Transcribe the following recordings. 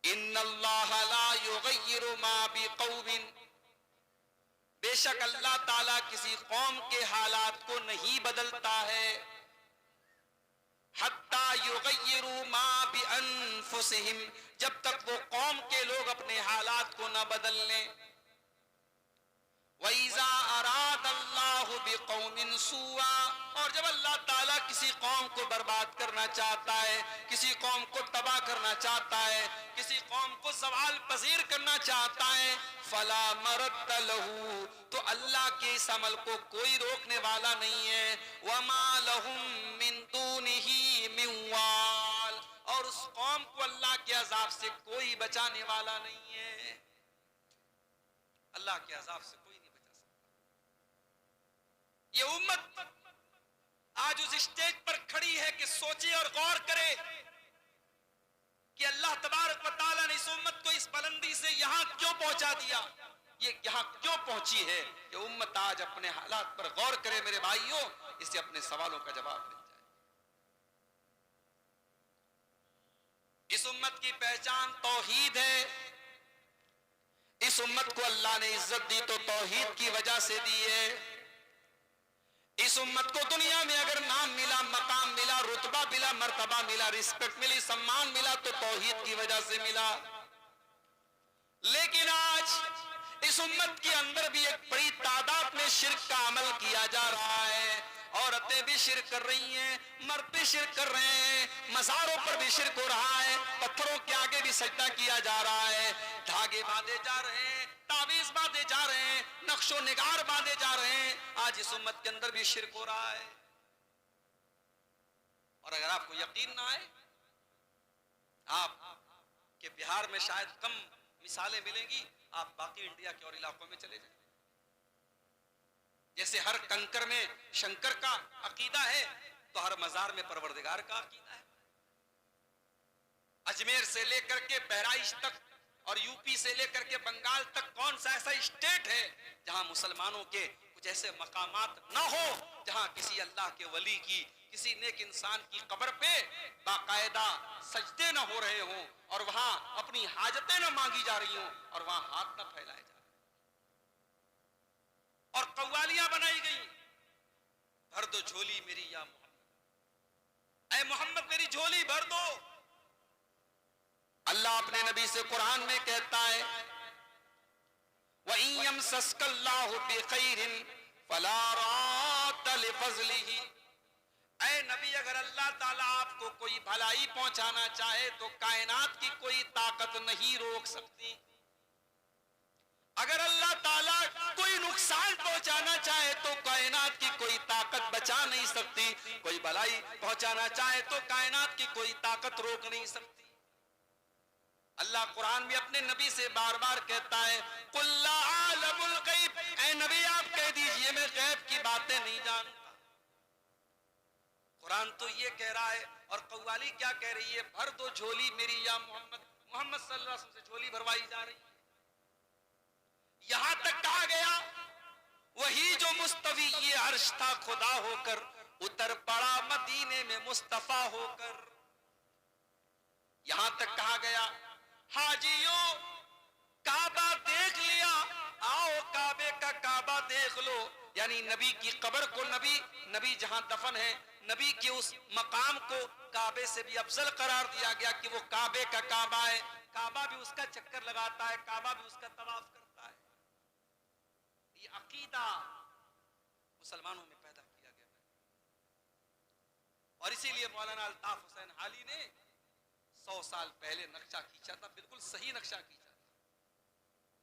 ان اللہ لا یغیر ما بقوم، بے شک اللہ تعالیٰ کسی قوم کے حالات کو نہیں بدلتا ہے، حتی یغیروا ما بانفسہم، جب تک وہ قوم کے لوگ اپنے حالات کو نہ بدل لیں۔ وَإِذَا أَرَادَ اللَّهُ بِقَوْمٍ سُوءًا، اور جب اللہ تعالیٰ کسی قوم کو برباد کرنا چاہتا ہے، کسی قوم کو تباہ کرنا چاہتا ہے، کسی قوم کو زوال پذیر کرنا چاہتا ہے، فَلَا مَرَدَّ لَهُ، تو اللہ کے اس عمل کو کوئی روکنے والا نہیں ہے، وَمَا لَهُم مِّن دُونِهِ مِن وَالٍ، اور اس قوم کو اللہ کے عذاب سے کوئی بچانے والا نہیں ہے، اللہ کے عذاب سے کوئی نہیں بچا سکتا۔ یہ امت آج اس اسٹیج پر کھڑی ہے کہ سوچے اور غور کرے کہ اللہ تبارک و تعالیٰ نے اس امت کو اس بلندی سے یہاں کیوں پہنچا دیا، یہ یہاں کیوں پہنچی ہے۔ کہ امت آج اپنے حالات پر غور کرے میرے بھائیوں، اس سے اپنے سوالوں کا جواب مل جائے۔ اس امت کی پہچان توحید ہے، اس امت کو اللہ نے عزت دی تو توحید کی وجہ سے دی ہے۔ اس امت کو دنیا میں اگر نام ملا، مقام ملا، رتبہ ملا، مرتبہ ملا، رسپیکٹ ملی، سمان ملا تو توحید کی وجہ سے ملا۔ لیکن آج اس امت کے اندر بھی ایک بڑی تعداد میں شرک کا عمل کیا جا رہا ہے، عورتیں بھی شرک کر رہی ہیں، مرد بھی شرک کر رہے ہیں، مزاروں پر بھی شرک ہو رہا ہے، پتھروں کے آگے بھی سجدہ کیا جا رہا ہے، دھاگے باندھے جا رہے ہیں، تعویذ باندھے جا رہے ہیں، نقش و نگار باندھے جا رہے ہیں۔ آج اس امت کے اندر بھی شرک ہو رہا ہے۔ اور اگر آپ کو یقین نہ آئے، آپ کہ بہار میں شاید کم مثالیں ملیں گی، آپ باقی انڈیا کے اور علاقوں میں چلے جائیں۔ جیسے ہر کنکر میں شنکر کا عقیدہ ہے تو ہر مزار میں پروردگار کا عقیدہ ہے۔ اجمیر سے لے کر کے بہرائچ تک اور یو پی سے لے کر کے بنگال تک کون سا ایسا اسٹیٹ ہے جہاں مسلمانوں کے کچھ ایسے مقامات نہ ہو جہاں کسی اللہ کے ولی کی، کسی نیک انسان کی قبر پہ باقاعدہ سجدے نہ ہو رہے ہوں اور وہاں اپنی حاجتیں نہ مانگی جا رہی ہوں اور وہاں ہاتھ نہ پھیلائے جا رہے ہیں اور قوالیاں بنائی گئی، بھر دو جھولی میری یا محمد، اے محمد میری جھولی بھر دو۔ اللہ اپنے نبی سے قرآن میں کہتا ہے وَإِن يَمْسَسْكَ اللَّهُ بِخَيْرٍ فَلَا رَادَّ لِفَضْلِهِ، اے نبی اگر اللہ تعالیٰ آپ کو کوئی بھلائی پہنچانا چاہے تو کائنات کی کوئی طاقت نہیں روک سکتی، اگر اللہ تعالیٰ کوئی نقصان پہنچانا چاہے تو کائنات کی کوئی طاقت بچا نہیں سکتی، کوئی بھلائی پہنچانا چاہے تو کائنات کی کوئی طاقت روک نہیں سکتی۔ اللہ قرآن میں اپنے نبی سے بار بار کہتا ہے قُلْ لَا أَعْلَمُ الْغَيْبَ، اے نبی آپ کہہ دیجئے میں غیب کی باتیں نہیں جانتا۔ قرآن تو یہ کہہ رہا ہے اور قوالی کیا کہہ رہی ہے، بھر دو جھولی میری یا محمد، محمد صلی اللہ علیہ وسلم سے جھولی بھروائی جا رہی ہے۔ یہاں تک کہا گیا وہی جو مستوی عرش تھا خدا ہو کر اتر پڑا مدینے میں مصطفیٰ ہو کر۔ یہاں تک کہا گیا حاجیوں کعبہ دیکھ لیا، آؤ کعبے کا کعبہ دیکھ لو، یعنی نبی کی قبر کو نبی جہاں دفن ہے، نبی کے اس مقام کو کعبے سے بھی افضل قرار دیا گیا کہ وہ کعبے کا کعبہ ہے، کعبہ بھی اس کا چکر لگاتا ہے، کعبہ بھی اس کا طواف کرتا ہے۔ یہ عقیدہ مسلمانوں میں پیدا کیا گیا ہے اور اسی لیے مولانا الطاف حسین حالی نے 100 سال پہلے نقشہ کھینچا تھا، بالکل صحیح نقشہ کھینچا تھا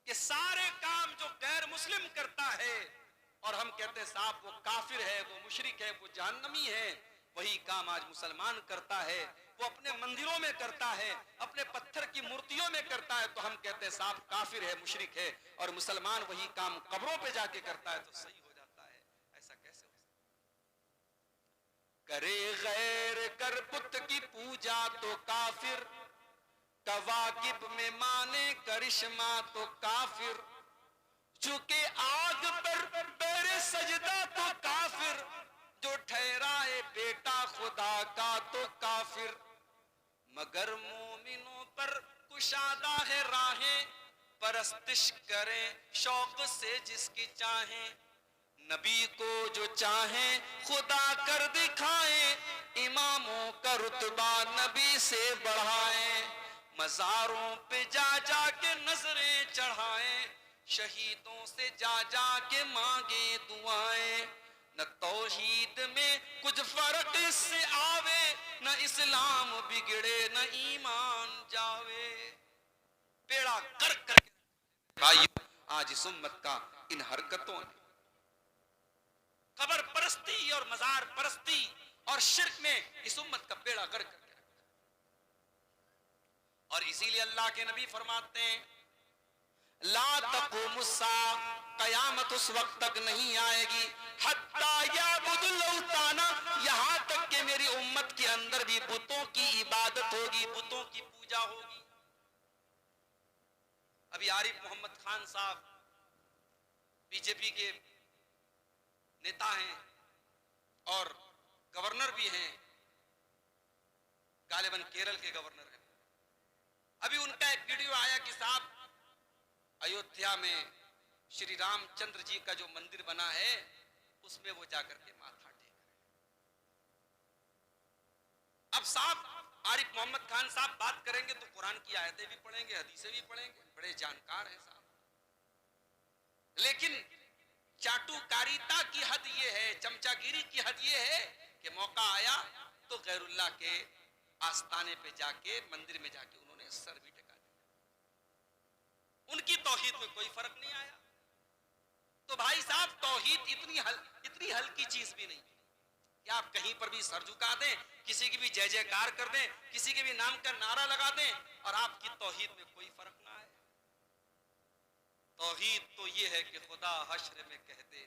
کہ سارے کام جو غیر مسلم کرتا ہے اور ہم کہتے ہیں صاحب وہ کافر ہے، وہ مشرک ہے، وہ جہنمی ہے، وہی کام آج مسلمان کرتا ہے، وہ اپنے مندروں میں کرتا ہے، اپنے پتھر کی مورتیوں میں کرتا ہے تو ہم کہتے ہیں صاحب کافر ہے، مشرک ہے، اور مسلمان وہی کام قبروں پہ جا کے کرتا ہے تو صحیح ہو جاتا ہے۔ ایسا کیسے ہو سکتا؟ کرے غیر کر بت کی پوجا تو کافر، کواکب میں مانے کرشمہ تو کافر، چونکہ آگ پر بیر سجدہ تو کافر، جو ٹھہرائے بیٹا خدا کا تو کافر، مگر مومنوں پر کشادہ ہے راہیں پرستش کریں شوق سے جس کی چاہیں نبی کو جو چاہیں خدا کر دکھائیں اماموں کا رتبہ نبی سے بڑھائیں مزاروں پہ جا جا کے نظریں چڑھائیں شہیدوں سے جا جا کے مانگیں دعائیں نہ توحید میں کچھ فرق اس سے آوے نہ اسلام بگڑے نہ ایمان جاوے بیڑا کر کر کے بھائیو آج اس امت کا ان حرکتوں نے قبر پرستی اور مزار پرستی اور شرک میں اس امت کا بیڑا غرق کر کے رکھا اور اسی لیے اللہ کے نبی فرماتے ہیں لا تقوم الساعہ قیامت اس وقت تک نہیں آئے گی حتی یعبد الاوثان یہاں تک کہ میری امت کے اندر بھی بتوں کی عبادت ہوگی بتوں کی پوجا ہوگی ابھی عارف محمد خان صاحب بی جے پی کے نیتا ہیں اور گورنر بھی ہیں غالباً کیرل کے گورنر ہیں ابھی ان کا ایک ویڈیو آیا کہ صاحب ایودھیا میں شری رام چندر جی کا جو مندر بنا ہے اس میں وہ جا کر کے ماتھا ٹیک رہے اب صاحب عارف محمد خان صاحب بات کریں گے تو قرآن کی آیتیں بھی پڑھیں گے حدیثیں بھی پڑھیں گے بڑے جانکار ہیں صاحب لیکن چاٹو کاریتا کی حد یہ ہے چمچا گیری کی حد یہ ہے کہ موقع آیا تو غیر اللہ کے آستانے پہ جا کے مندر میں جا کے انہوں نے سر بھی ٹکا دیا ان کی توحید میں کوئی فرق نہیں آیا تو بھائی صاحب توحید اتنی ہلکی چیز بھی نہیں کہ آپ کہیں پر بھی سر جھکا دیں کسی کی بھی جے جے کار کر دیں کسی کے بھی نام کا نعرہ لگا دیں اور آپ کی توحید میں کوئی فرق نہ آئے توحید تو یہ ہے کہ خدا حشر میں کہہ دے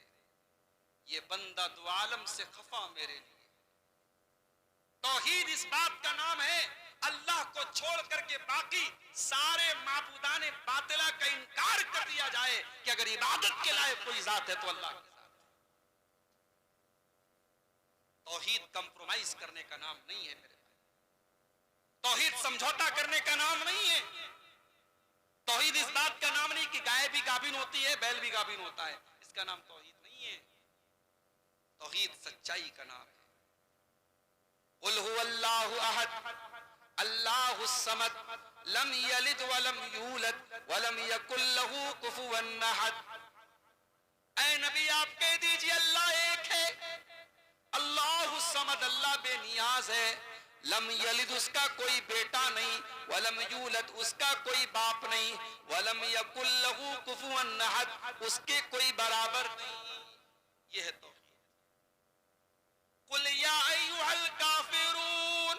یہ بندہ دو عالم سے خفا میرے لیے توحید اس بات کا نام ہے اللہ کو چھوڑ کر کے باقی سارے معبودان باطلہ کا انکار کر دیا جائے کہ اگر عبادت کے لائق کوئی ذات ہے تو اللہ کی ذات ہے توحید کمپرومائز کرنے کا نام نہیں ہے میرے بھائی توحید سمجھوتا کرنے کا نام نہیں ہے توحید اس بات کا نام نہیں کہ گائے بھی گابن ہوتی ہے بیل بھی گابن ہوتا ہے اس کا نام توحید نہیں ہے توحید سچائی کا نام ہے قل هو اللہ احد اللہ الصمد لم یلد ولم یولد ولم یکن له کفوا احد اے نبی آپ کہہ دیجئے اللہ ایک ہے اللہ الصمد اللہ بے نیاز ہے لم یلد اس کا کوئی بیٹا نہیں ولم یولد اس کا کوئی باپ نہیں ولم یکن له کفوا احد اس کے کوئی برابر نہیں یہ ہے توحید قل یا ایھا الکافرون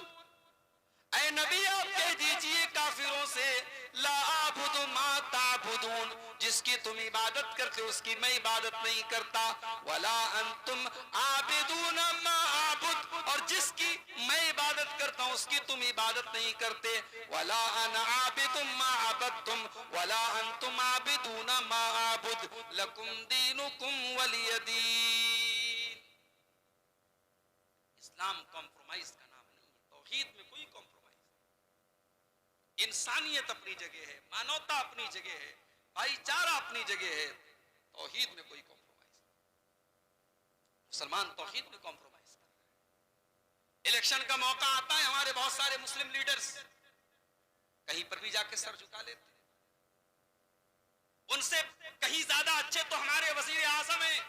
اے نبی آپ کہہ دیجئے کافروں سے لا اعبد ما تعبدون جس کی تم عبادت کرتے اس کی میں عبادت نہیں کرتا ولا انتم عابدون ما اعبد اور جس کی میں عبادت کرتا ہوں اس کی تم عبادت نہیں کرتے ولا انا عابد ما عبدتم ولا انتم عابدون ما اعبد لکم دینکم ولی دین اسلام کمپرومائز کا نام نہیں ہے توحید میں کوئی کمپرومائز انسانیت اپنی جگہ ہے مانوتا اپنی جگہ ہے بھائی چارہ اپنی جگہ ہے توحید میں کوئی کمپرومائز مسلمان توحید میں کمپرومائز کرتا ہے الیکشن کا موقع آتا ہے ہمارے بہت سارے مسلم لیڈرز کہیں پر بھی جا کے سر جھکا لیتے ہیں ان سے کہیں زیادہ اچھے تو ہمارے وزیر اعظم ہیں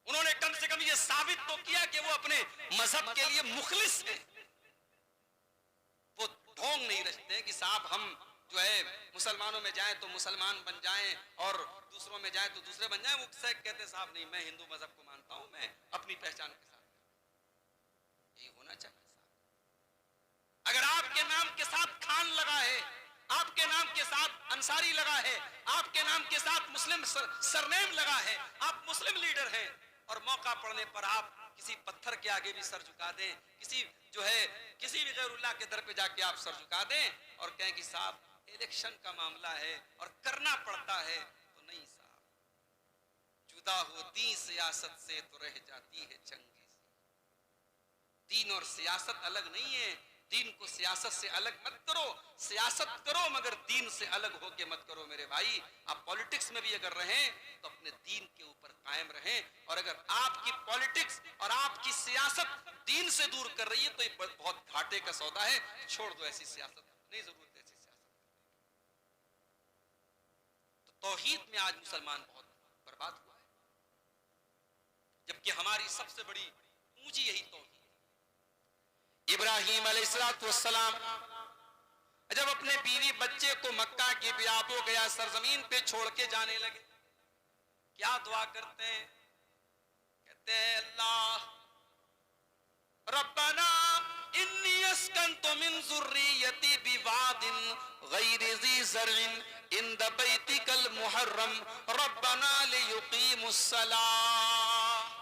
انہوں نے کم سے کم یہ ثابت تو کیا کہ وہ اپنے مذہب کے لیے مخلص ہیں وہ ڈھونگ نہیں رچتے ہیں کہ صاحب ہم جو ہے مسلمانوں میں جائیں تو مسلمان بن جائیں اور دوسروں میں جائیں تو دوسرے بن جائیں وہ کہتے ہیں صاحب نہیں میں ہندو مذہب کو مانتا ہوں میں اپنی پہچان کے ساتھ یہی ہونا چاہیے صاحب اگر آپ کے نام کے ساتھ خان لگا ہے آپ کے نام کے ساتھ انصاری لگا ہے آپ کے نام کے ساتھ مسلم سرنیم لگا ہے آپ مسلم لیڈر ہیں اور موقع پڑنے پر آپ کسی پتھر کے آگے بھی سر جھکا دیں کسی بھی غیر اللہ کے در پہ جا کے آپ سر جھکا دیں اور کہیں کہ صاحب الیکشن کا معاملہ ہے اور کرنا پڑتا ہے تو نہیں صاحب جدا ہوتی سیاست سے تو رہ جاتی ہے چنگیزی دین اور سیاست الگ نہیں ہے دین کو سیاست سے الگ مت کرو، سیاست کرو مگر دین سے الگ ہو کے مت کرو میرے بھائی. آپ پالیٹکس میں بھی اگر رہیں تو اپنے دین کے اوپر قائم رہیں، اور اگر آپ کی پالیٹکس اور آپ کی سیاست دین سے دور کر رہی ہے تو یہ بہت گھاٹے کا سودا ہے. چھوڑ دو ایسی سیاست، نہیں ضرورت ایسی سیاست. تو توحید میں آج مسلمان بہت برباد ہوا ہے، جبکہ ہماری سب سے بڑی پونجی یہی توحید. ابراہیم علیہ السلام جب اپنے بیوی بچے کو مکہ کی بیابو گیا سرزمین پہ چھوڑ کے جانے لگے، کیا دعا کرتے ہیں؟ کہتے ہیں اللہ ربنا انی اسکنت من ذریتی بواد غیر ذی زرع عند بیتک المحرم ربنا لیقیموا الصلاۃ.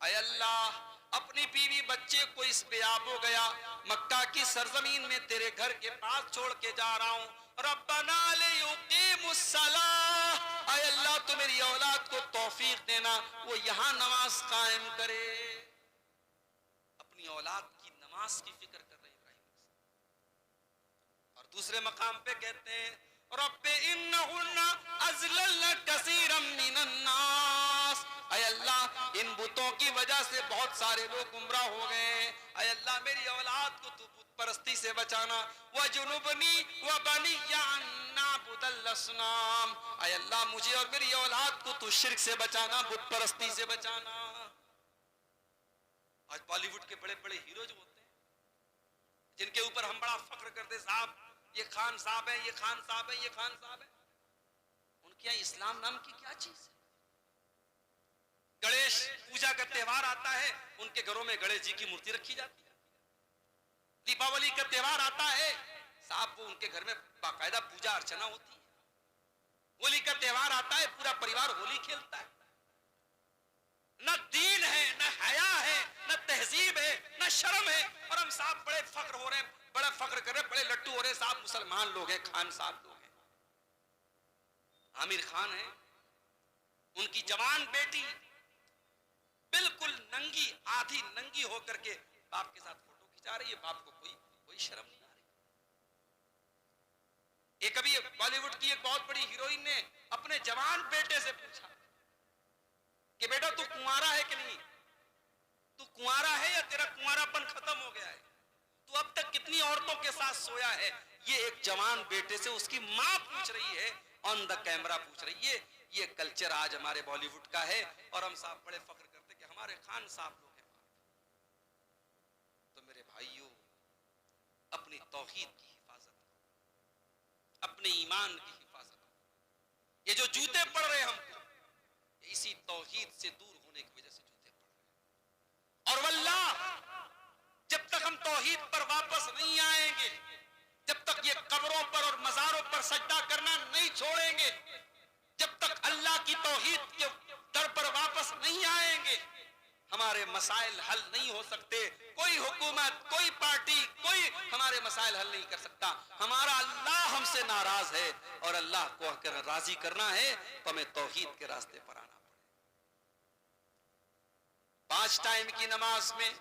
اے اللہ اپنی بیوی بچے کو اس بیابو گیا مکہ کی سرزمین میں تیرے گھر کے پاس چھوڑ کے جا رہا ہوں، ربنا لیقیموا الصلاۃ، اے اللہ تو میری اولاد کو توفیق دینا وہ یہاں نماز قائم کرے. اپنی اولاد کی نماز کی فکر کر رہے ابراہیم. اور دوسرے مقام پہ کہتے ہیں رب انہن اضللن کثیرا من الناس، اے اللہ ان بتوں کی وجہ سے بہت سارے لوگ گمراہ ہو گئے ہیں. اے اللہ میری اولاد کو تو بت پرستی سے بچانا. وجنبنی وبنی ان نعبد الاصنام، اے اللہ مجھے اور میری اولاد کو تو شرک سے بچانا، بت پرستی سے بچانا. آج بالی ووڈ کے بڑے بڑے ہیرو جو ہوتے ہیں جن کے اوپر ہم بڑا فخر کرتے، صاحب یہ خان صاحب ہیں، یہ خان صاحب ہیں، یہ خان صاحب ہیں، ان کے یہاں اسلام نام کی کیا چیز ہے؟ گنیش پوجا کا تہوار آتا ہے ان کے گھروں میں گنیش جی کی مورتی رکھی جاتی ہے. دیپاولی کا تہوار آتا ہے صاحب وہ ان کے گھر میں باقاعدہ پوجا ارچنا ہوتی ہے. ہولی کا تہوار آتا ہے پورا پریوار ہولی کھیلتا ہے. نہ دین ہے، نہ حیا ہے، نہ تہذیب ہے، نہ شرم ہے، اور ہم صاحب بڑے فخر ہو رہے ہیں، بڑا فخر کر رہے ہیں، بڑے لٹو ہو رہے ہیں، صاحب مسلمان لوگ ہیں، خان صاحب لوگ ہیں. عامر خان ہیں، ان کی جوان بیٹی بالکل ننگی آدھی ننگی ہو کر کے باپ کے ساتھ فوٹو کھچا رہی ہے. باپ کو کوئی شرم نہیں آ رہی. ایک ابھی بالی ووڈ کی ایک بہت بڑی ہیروئن نے اپنے جوان بیٹے سے پوچھا کہ بیٹا تو کنوارا ہے کہ نہیں، تو کنوارا ہے یا تیرا کنوارا پن ختم ہو گیا ہے، تو اب تک کتنی عورتوں کے ساتھ سویا ہے. یہ ایک جوان بیٹے سے اس کی ماں پوچھ رہی ہے، آن دا کیمرہ پوچھ رہی ہے. یہ کلچر آج ہمارے بالی ووڈ کا ہے، اور ہم صاحب بڑے فخر کرتے کہ ہمارے خان صاحب لوگ ہیں. تو میرے بھائیوں اپنی توحید کی حفاظت، اپنے ایمان کی حفاظت. یہ جو جوتے پڑ رہے ہم کو اسی توحید سے دور ہونے کی وجہ سے جوتے پڑ رہے ہیں. اور واللہ جب تک ہم توحید پر واپس نہیں آئیں گے، جب تک یہ قبروں پر اور مزاروں پر سجدہ کرنا نہیں چھوڑیں گے، جب تک اللہ کی توحید کے در پر واپس نہیں آئیں گے، ہمارے مسائل حل نہیں ہو سکتے. کوئی حکومت، کوئی پارٹی، کوئی ہمارے مسائل حل نہیں کر سکتا. ہمارا اللہ ہم سے ناراض ہے، اور اللہ کو اگر راضی کرنا ہے تو ہمیں توحید کے راستے پر آنا پڑے. 5 ٹائم کی نماز میں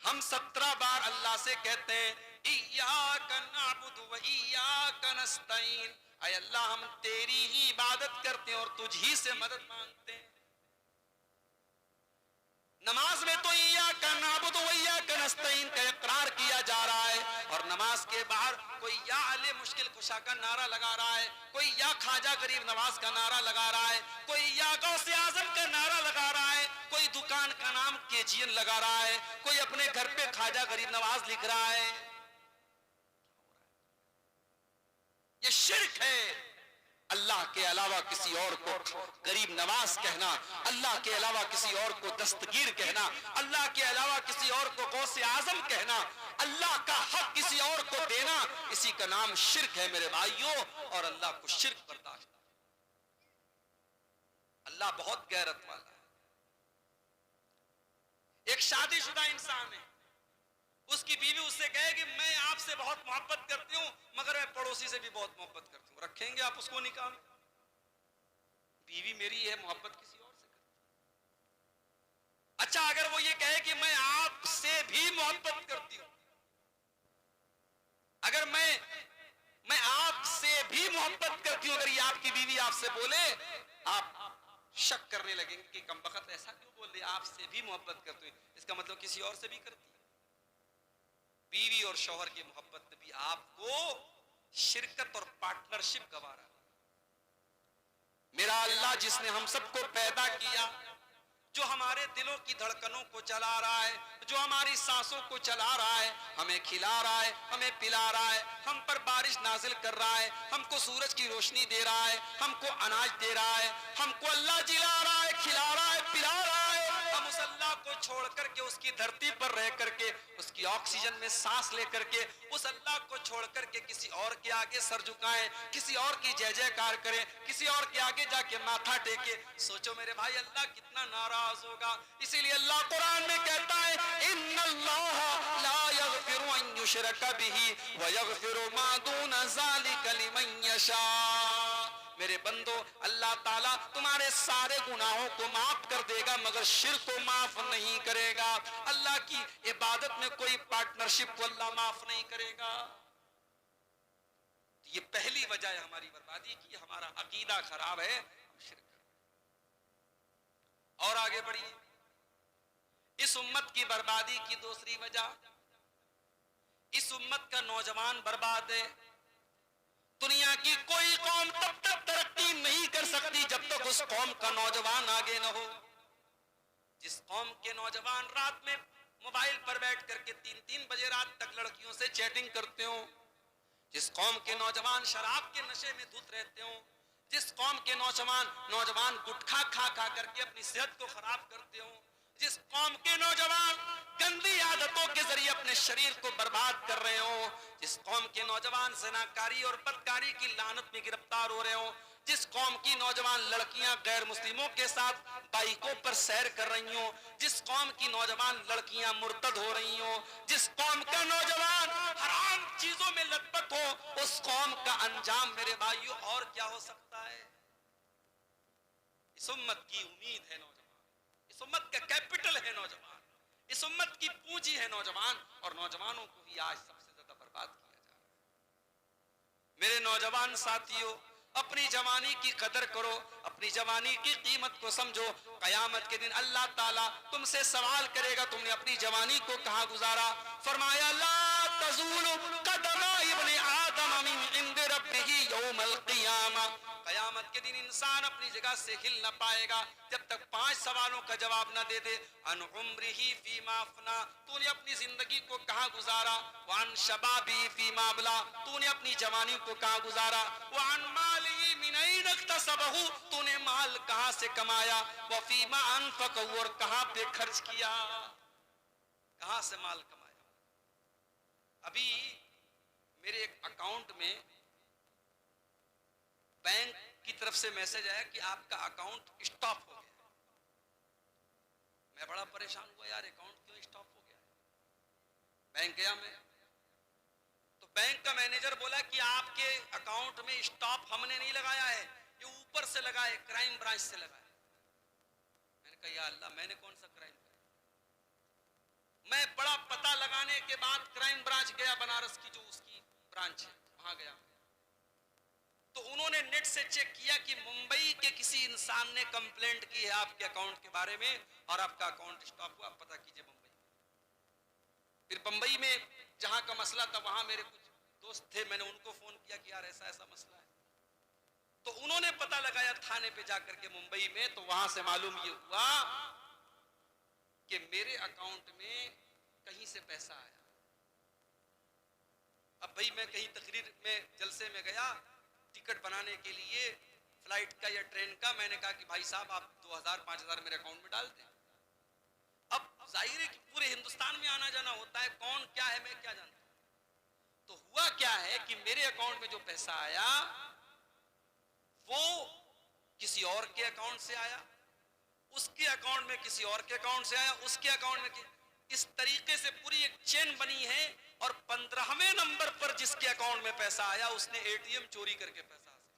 ہم 17 بار اللہ سے کہتے ہیں ایاک نعبد و ایاک نستعین، اے اللہ ہم تیری ہی عبادت کرتے ہیں اور تجھ ہی سے مدد مانگتے ہیں. نماز میں تو ایاک نعبد و ایاک نستعین کا اقرار کیا جا رہا ہے، اور نماز کے باہر کوئی یا علی مشکل کشا کا نعرہ لگا رہا ہے، کوئی یا خواجہ غریب نواز کا نعرہ لگا رہا ہے، کوئی یا غوث اعظم کا نعرہ لگا رہا ہے، کوئی دکان کا نام KGN لگا رہا ہے، کوئی اپنے گھر پہ خواجہ غریب نواز لکھ رہا ہے. یہ شرک ہے. اللہ کے علاوہ کسی اور کو غریب نواز کہنا، اللہ کے علاوہ کسی اور کو دستگیر کہنا، اللہ کے علاوہ کسی اور کو غوث اعظم کہنا، اللہ کا حق کسی اور کو دینا، اسی کا نام شرک ہے میرے بھائیوں. اور اللہ کو شرک برداشت. اللہ بہت غیرت والا ہے. ایک شادی شدہ انسان ہے، اس کی بیوی اس سے کہے کہ میں آپ سے بہت محبت کرتی ہوں مگر میں پڑوسی سے بھی بہت محبت کرتی ہوں. رکھیں گے آپ اس کو نکاح میں؟ بیوی میری ہے، محبت کسی اور سے کرتی. اچھا اگر وہ یہ کہے کہ میں آپ سے بھی محبت کرتی ہوں محبت کرتی ہوں. اگر یہ آپ کی بیوی آپ سے بولے آپ شک کرنے لگیں گے کہ کم بخت ایسا کیوں بول رہی ہے, آپ سے بھی محبت کرتی ہوں, اس کا مطلب کسی اور سے بھی کرتی ہے. بیوی اور شوہر کی محبت میں بھی آپ کو شرکت اور پارٹنرشپ گوارا. میرا اللہ جس نے ہم سب کو پیدا کیا, جو ہمارے دلوں کی دھڑکنوں کو چلا رہا ہے, جو ہماری سانسوں کو چلا رہا ہے, ہمیں کھلا رہا ہے, ہمیں پلا رہا ہے, ہم پر بارش نازل کر رہا ہے, ہم کو سورج کی روشنی دے رہا ہے, ہم کو اناج دے رہا ہے, ہم کو اللہ جلا رہا ہے, کھلا رہا ہے, پلا رہا ہے. ہم اس اللہ کو چھوڑ کر کے, اس کی دھرتی پر رہ کر کے, اس کی آکسیجن میں سانس لے کر کے, اس اللہ کو چھوڑ کر کے کسی اور کے آگے سر جھکائیں, کسی اور کی جے جے کار کریں, کسی اور کے آگے جا کے ماتھا ٹیکے. سوچو میرے بھائی اللہ کتنا ناراض ہوگا. اسی لیے اللہ قرآن میں کہتا ہے ان اللہ لا یغفر ان یشرک بہ ویغفر ما دون ذلک لمن یشاء. میرے بندو, اللہ تعالیٰ تمہارے سارے گناہوں کو معاف کر دے گا مگر شرک کو معاف نہیں کرے گا. اللہ کی عبادت میں کوئی پارٹنرشپ کو اللہ معاف نہیں کرے گا. یہ پہلی وجہ ہے ہماری بربادی کی, ہمارا عقیدہ خراب ہے, ہم شرک کرتے. اور آگے بڑھیے. اس امت کی بربادی کی دوسری وجہ, اس امت کا نوجوان برباد ہے. دنیا کی کوئی قوم تب تک ترقی نہیں کر سکتی جب تک اس قوم کا نوجوان آگے نہ ہو. جس قوم کے نوجوان رات میں موبائل پر بیٹھ کر کے 3 بجے رات تک لڑکیوں سے چیٹنگ کرتے ہوں, جس قوم کے نوجوان شراب کے نشے میں دھت رہتے ہوں, جس قوم کے نوجوان گٹکھا کھا کھا کر کے اپنی صحت کو خراب کرتے ہوں, جس قوم کے نوجوان گندی عادتوں کے ذریعے اپنے شریر کو برباد کر رہے ہوں, جس قوم کے نوجوان زناکاری اور بدکاری کی لعنت میں گرفتار ہو رہے ہوں, جس قوم کی نوجوان لڑکیاں غیر مسلموں کے ساتھ بائکوں پر سیر کر رہی ہوں, جس قوم کی نوجوان لڑکیاں مرتد ہو رہی ہوں, جس قوم کا نوجوان حرام چیزوں میں لت پت ہو, اس قوم کا انجام میرے بھائیوں اور کیا ہو سکتا ہے. اس امت کی امید ہے نوجوان, اس امت کا کیپٹل ہے نوجوان, اس امت کی پونجی ہے نوجوان, اور نوجوانوں کو ہی آج سب سے زیادہ برباد کیا جا رہا ہے. میرے نوجوان ساتھیوں, اپنی جوانی کی قدر کرو, اپنی جوانی کی قیمت کو سمجھو. قیامت کے دن اللہ تعالیٰ تم سے سوال کرے گا تم نے اپنی جوانی کو کہاں گزارا. فرمایا لا تزول قدم ابن آدم من عند ربہ یوم القیامہ. قیامت کے دن انسان اپنی جگہ سے ہل نہ پائے گا جب تک 5 سوالوں کا جواب نہ دے دے. ان عمرہ فیما افنا, تو نے اپنی زندگی کو کہاں گزارا. وان شبابی فیما ابلا, تو نے اپنی جوانی کو کہاں گزارا. وان مالی من این اکتسبہ, تو نے مال کہاں سے کمایا. وفیما انفقہ, اور کہاں پہ خرچ کیا, کہاں سے مال کمایا. ابھی میرے ایک اکاؤنٹ میں بینک کی طرف سے میسج آیا کہ آپ کا اکاؤنٹ اسٹاپ ہو گیا. میں بڑا پریشان ہوا, یار اکاؤنٹ کیوں اسٹاپ ہو گیا. بینک گیا میں تو بینک کا مینیجر بولا کہ آپ کے اکاؤنٹ میں اسٹاپ ہم نے نہیں لگایا ہے, یہ اوپر سے لگا ہے, کرائم برانچ سے لگا ہے. میں نے کہا یا اللہ, میں نے کون سا کرائم کیا. میں بڑا پتہ لگانے کے بعد کرائم برانچ گیا, بنارس کی جو اس کی برانچ ہے وہاں گیا, تو انہوں نے نیٹ سے چیک کیا کہ ممبئی کے کسی انسان نے کمپلینٹ کی ہے آپ کے اکاؤنٹ کے بارے میں اور آپ کا اکاؤنٹ اسٹاپ ہوا. آپ پتہ کیجئے ممبئی. پھر بمبئی میں جہاں کا مسئلہ تھا وہاں میرے کچھ دوست تھے, میں نے ان کو فون کیا کہ یار ایسا ایسا مسئلہ ہے, تو انہوں نے پتہ لگایا تھانے پہ جا کر کے ممبئی میں, تو وہاں سے معلوم یہ ہوا کہ میرے اکاؤنٹ میں کہیں سے پیسہ آیا. اب بھئی میں کہیں تقریر میں جلسے میں گیا ٹکٹ بنانے کے لیے فلائٹ کا یا ٹرین کا, میں نے کہا کہ بھائی صاحب آپ 2000-5000 میرے اکاؤنٹ میں ڈال دیں. اب ظاہر ہے کہ پورے ہندوستان میں آنا جانا ہوتا ہے, کون کیا ہے میں کیا جانتا ہوں. تو ہوا کیا ہے کہ میرے اکاؤنٹ میں جو پیسہ آیا وہ کسی اور کے اکاؤنٹ سے آیا, اس کے اکاؤنٹ میں کسی اور کے اکاؤنٹ سے آیا, اس کے اکاؤنٹ میں اس طریقے سے پوری ایک چین بنی ہے. اور 15ویں نمبر پر جس کے اکاؤنٹ میں پیسہ آیا اس نے اے ٹی ایم چوری کر کے پیسہ حاصل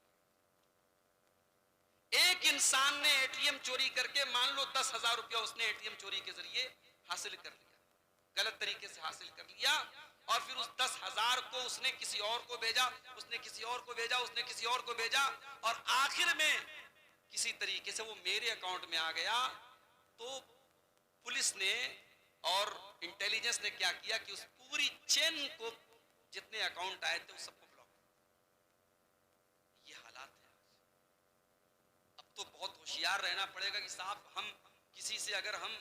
کیا. ایک انسان نے اے ٹی ایم چوری کر کے مان لو 10,000 روپیہ اس نے اے ٹی ایم چوری کے ذریعے حاصل کر لیا, غلط طریقے سے حاصل کر لیا. اور پھر اس 10,000 کو اس نے کسی اور کو بھیجا، اس نے کسی اور کو بھیجا، اس نے کسی اور کو بھیجا، اور آخر میں کسی طریقے سے وہ میرے اکاؤنٹ میں آ گیا. تو پولیس نے اور انٹیلیجنس نے کیا کیا کہ اس پوری چین کو جتنے اکاؤنٹ آئے تھے اس سب کو بلاک. یہ حالات ہیں. اب تو بہت ہوشیار رہنا پڑے گا کہ صاحب ہم کسی سے اگر ہم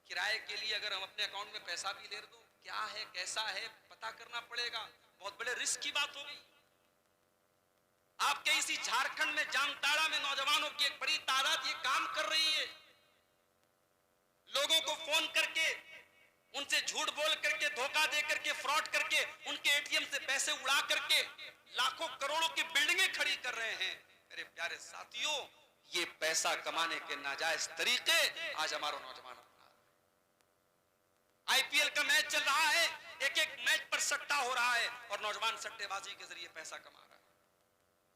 کرائے کے لیے اگر ہم اپنے اکاؤنٹ میں پیسہ بھی لے دو، کیا ہے کیسا ہے پتہ کرنا پڑے گا. بہت بڑے رسک کی بات ہو گئی. آپ کے اسی جھارکھنڈ میں جامتاڑا میں نوجوانوں کی ایک بڑی تعداد یہ کام کر رہی ہے. لوگوں کو فون کر کے ان سے جھوٹ بول کر کے دھوکہ دے کر کے فراڈ کر کے ان کے اے ٹی ایم سے پیسے اڑا کر کے لاکھوں کروڑوں کی بلڈنگیں کھڑی کر رہے ہیں. میرے پیارے ساتھیوں، یہ پیسہ کمانے کے ناجائز طریقے آج ہمارا نوجوان اپنا. آئی پی ایل کا میچ چل رہا ہے، ایک ایک میچ پر سٹا ہو رہا ہے اور نوجوان سٹے بازی کے ذریعے پیسہ کما رہا ہے.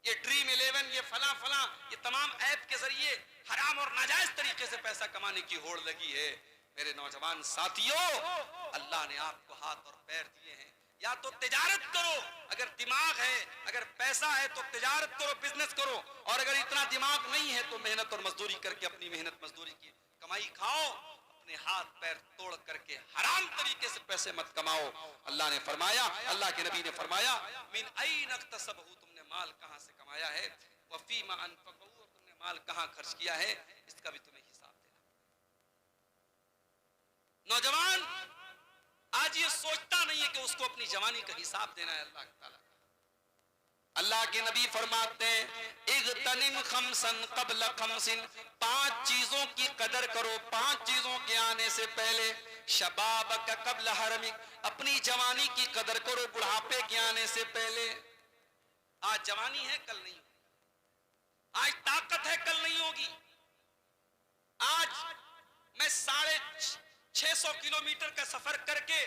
یہ ڈریم 11، یہ فلاں فلاں، یہ تمام ایپ کے ذریعے حرام اور ناجائز طریقے سے پیسہ کمانے کی ہوڑ لگی ہے. میرے نوجوان ساتھیوں، اللہ نے آپ کو ہاتھ اور پیر دیے ہیں، یا تو تجارت کرو، اگر دماغ ہے اگر پیسہ ہے تو تجارت کرو، بزنس کرو، اور اگر اتنا دماغ نہیں ہے تو محنت اور مزدوری کر کے اپنی محنت مزدوری کی کمائی کھاؤ. اپنے ہاتھ پیر توڑ کر کے حرام طریقے سے پیسے مت کماؤ. اللہ نے فرمایا، اللہ کے نبی نے فرمایا، من این اکتسبہ، تم نے مال کہاں سے کمایا ہے، وفیما انفقہ، اور تم نے مال کہاں خرچ کیا ہے، اس کا بھی تمہیں حساب دینا. نوجوان آج یہ سوچتا نہیں ہے کہ اس کو اپنی جوانی کا حساب دینا ہے اللہ تعالیٰ. اللہ کے نبی فرماتے ہیں، اغتنم خمسن قبل خمسن، 5 چیزوں کی قدر کرو 5 چیزوں کے آنے سے پہلے. شبابک قبل حرمک، اپنی جوانی کی قدر کرو بڑھاپے کے آنے سے پہلے. آج جوانی ہے کل نہیں، آج طاقت ہے کل نہیں ہوگی. آج میں 650 کلومیٹر کا سفر کر کے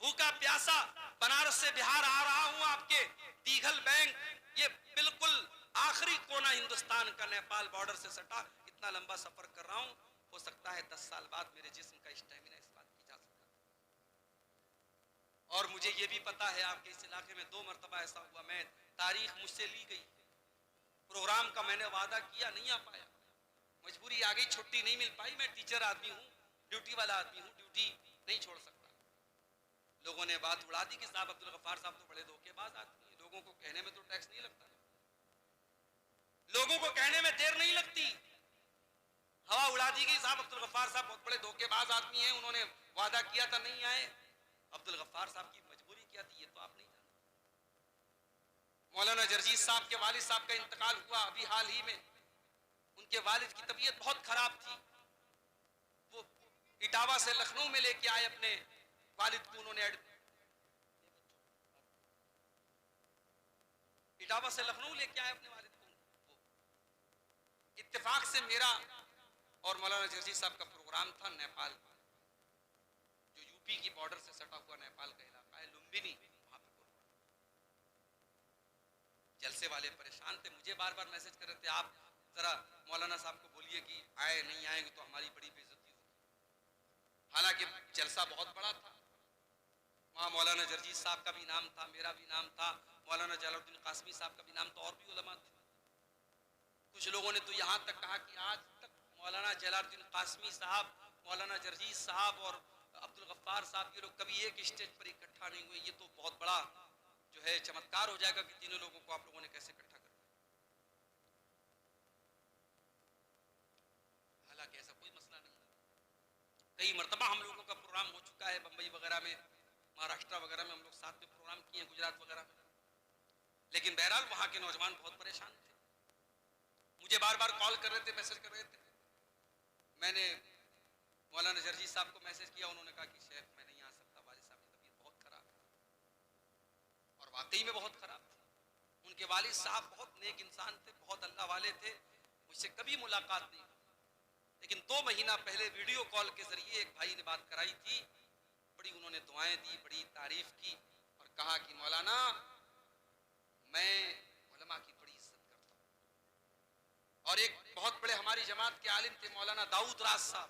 بھوکا پیاسا بنارس سے بہار آ رہا ہوں. آپ کے دیگھل بینک، یہ بالکل آخری کونا ہندوستان کا نیپال بارڈر سے سٹا، اتنا لمبا سفر کر رہا ہوں. ہو سکتا ہے 10 سال بعد میرے جسم کا اسٹیمنا اس بات کی اجازت نہ. اور مجھے یہ بھی پتا ہے آپ کے اس علاقے میں 2 مرتبہ ایسا ہوا، میں تاریخ مجھ سے لی گئی، پروگرام کا میں نے وعدہ کیا، نہیں آ پایا، مجبوری آ گئی، چھٹی نہیں مل پائی. میں ٹیچر آدمی ہوں، ڈیوٹی والا آدمی ہوں، ڈیوٹی نہیں چھوڑ سکتا. لوگوں نے بات اڑا دی کہ صاحب عبدالغفار صاحب تو بڑے دھوکے باز آدمی ہیں. لوگوں کو کہنے میں تو ٹیکس نہیں لگتا، لوگوں کو کہنے میں دیر نہیں لگتی. ہوا اڑا دی گئی، صاحب عبدالغفار صاحب بہت بڑے دھوکے باز آدمی ہیں، انہوں نے وعدہ کیا تھا نہیں آئے. عبدالغفار صاحب کی مجبوری کیا تھی یہ تو آپ نہیں جانتے. مولانا جرجیت صاحب کے والد صاحب کا انتقال ہوا ابھی حال ہی میں. ان کے والد کی طبیعت بہت خراب تھی، وہ اٹاوا سے لکھنؤ میں لے کے آئے اپنے والد کو. انہوں نے اٹاوا سے لکھنؤ لے کے آئے اپنے والد کو. اتفاق سے میرا اور مولانا جرجیت صاحب کا پروگرام تھا نیپال، جو یو پی کی بارڈر سے سٹا ہوا نیپال کا علاقہ ہے لمبنی، وہاں پہ پروگرام. جلسے والے پریشان تھے، مجھے بار بار میسج کر رہے تھے آپ ذرا مولانا صاحب کو بولیے کہ آئے، نہیں آئیں گے تو ہماری بڑی بےعزتی ہوگی. حالانکہ جلسہ بہت بڑا تھا، وہاں مولانا جرجیت صاحب کا بھی نام تھا، میرا بھی نام تھا، مولانا جلال الدین قاسمی صاحب کا بھی نام تھا، اور بھی علماء تھے. کچھ لوگوں نے تو یہاں تک کہا کہ آج تک مولانا جلال الدین قاسمی صاحب، مولانا جرجیت صاحب اور عبدالغفار صاحب یہ لوگ کبھی ایک اسٹیج پر اکٹھا نہیں ہوئے. یہ تو بہت بڑا جو ہے چمتکار ہو جائے گا کہ تینوں لوگوں کو آپ لوگوں نے کیسے اکٹھا کر دیا. حالانکہ ایسا کوئی مسئلہ نہیں. کئی مرتبہ ہم لوگوں کا پروگرام ہو چکا ہے بمبئی وغیرہ میں، مہاراشٹر وغیرہ میں ہم لوگ ساتھ میں پروگرام کیے ہیں، گجرات وغیرہ میں. لیکن بہرحال وہاں کے نوجوان بہت پریشان تھے، مجھے بار بار کال کر رہے تھے، میسج کر رہے تھے. میں نے مولانا جرجیت صاحب کو میسج کیا، انہوں نے کہا کہ شیخ میں نہیں آ سکتا، والد صاحب کی طبیعت بہت خراب ہے. اور واقعی میں بہت خراب تھی. ان کے والد صاحب بہت نیک انسان تھے، بہت اللہ والے تھے، مجھ سے کبھی ملاقات نہیں. لیکن 2 مہینہ پہلے ویڈیو کال کے ذریعے ایک بھائی نے بات کرائی تھی، بڑی انہوں نے دعائیں دی، بڑی تعریف کی، اور کہا کہ مولانا میں علماء کی بڑی عزت کرتا ہوں. اور ایک بہت بڑے ہماری جماعت کے عالم تھے مولانا داؤد راز صاحب،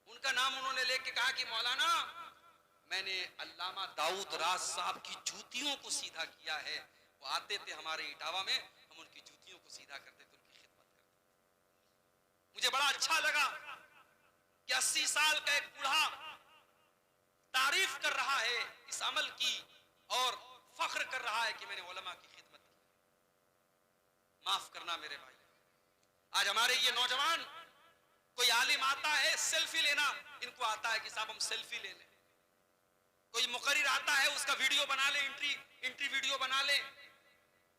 ان کا نام انہوں نے لے کے کہا کہ مولانا میں نے علامہ داؤد راز صاحب کی جوتیوں کو سیدھا کیا ہے. وہ آتے تھے ہمارے اٹاوا میں, ہم ان کی جوتیوں کو سیدھا کرتے تھے, ان کی خدمت کرتے. مجھے بڑا اچھا لگا کہ 80 سال کا ایک بوڑھا تعریف کر رہا ہے اس عمل کی اور فخر کر رہا ہے کہ میں نے علماء کی خدمت کی. معاف کرنا میرے بھائی, آج ہمارے یہ نوجوان, کوئی عالم آتا ہے سیلفی لینا ان کو آتا ہے کہ صاحب ہم سیلفی لے لیں. کوئی مقرر آتا ہے اس کا ویڈیو بنا لے, انٹری ویڈیو بنا لے,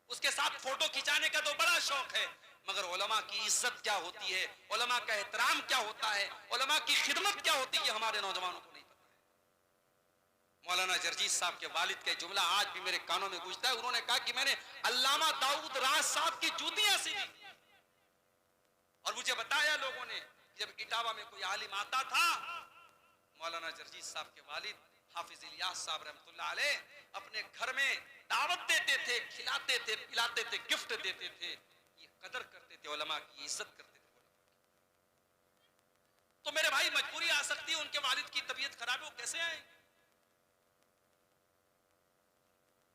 اس کے ساتھ فوٹو کھینچانے کا تو بڑا شوق ہے. مگر علماء کی عزت کیا ہوتی ہے, علماء کا احترام کیا ہوتا ہے, علماء کی خدمت کیا ہوتی ہے, یہ ہمارے نوجوانوں کو نہیں پتا ہے. مولانا جرجیت صاحب کے والد کا جملہ آج بھی میرے کانوں میں گونجتا ہے. انہوں نے کہا کہ میں نے علامہ داؤد راز صاحب کی جوتیاں سیدھی, اور مجھے بتایا لوگوں نے جب اٹاوا میں کوئی عالم آتا تھا, مولانا جرجیت صاحب کے والد حافظ الیاس صاحب رحمۃ اللہ علیہ اپنے گھر میں دعوت دیتے تھے, کھلاتے تھے, پلاتے تھے, گفٹ دیتے تھے. یہ قدر کرتے تھے علماء کی, عزت کرتے تھے علماء کی. تو میرے بھائی مجبوری آ سکتی ہے, ان کے والد کی طبیعت خراب ہے, وہ کیسے آئیں؟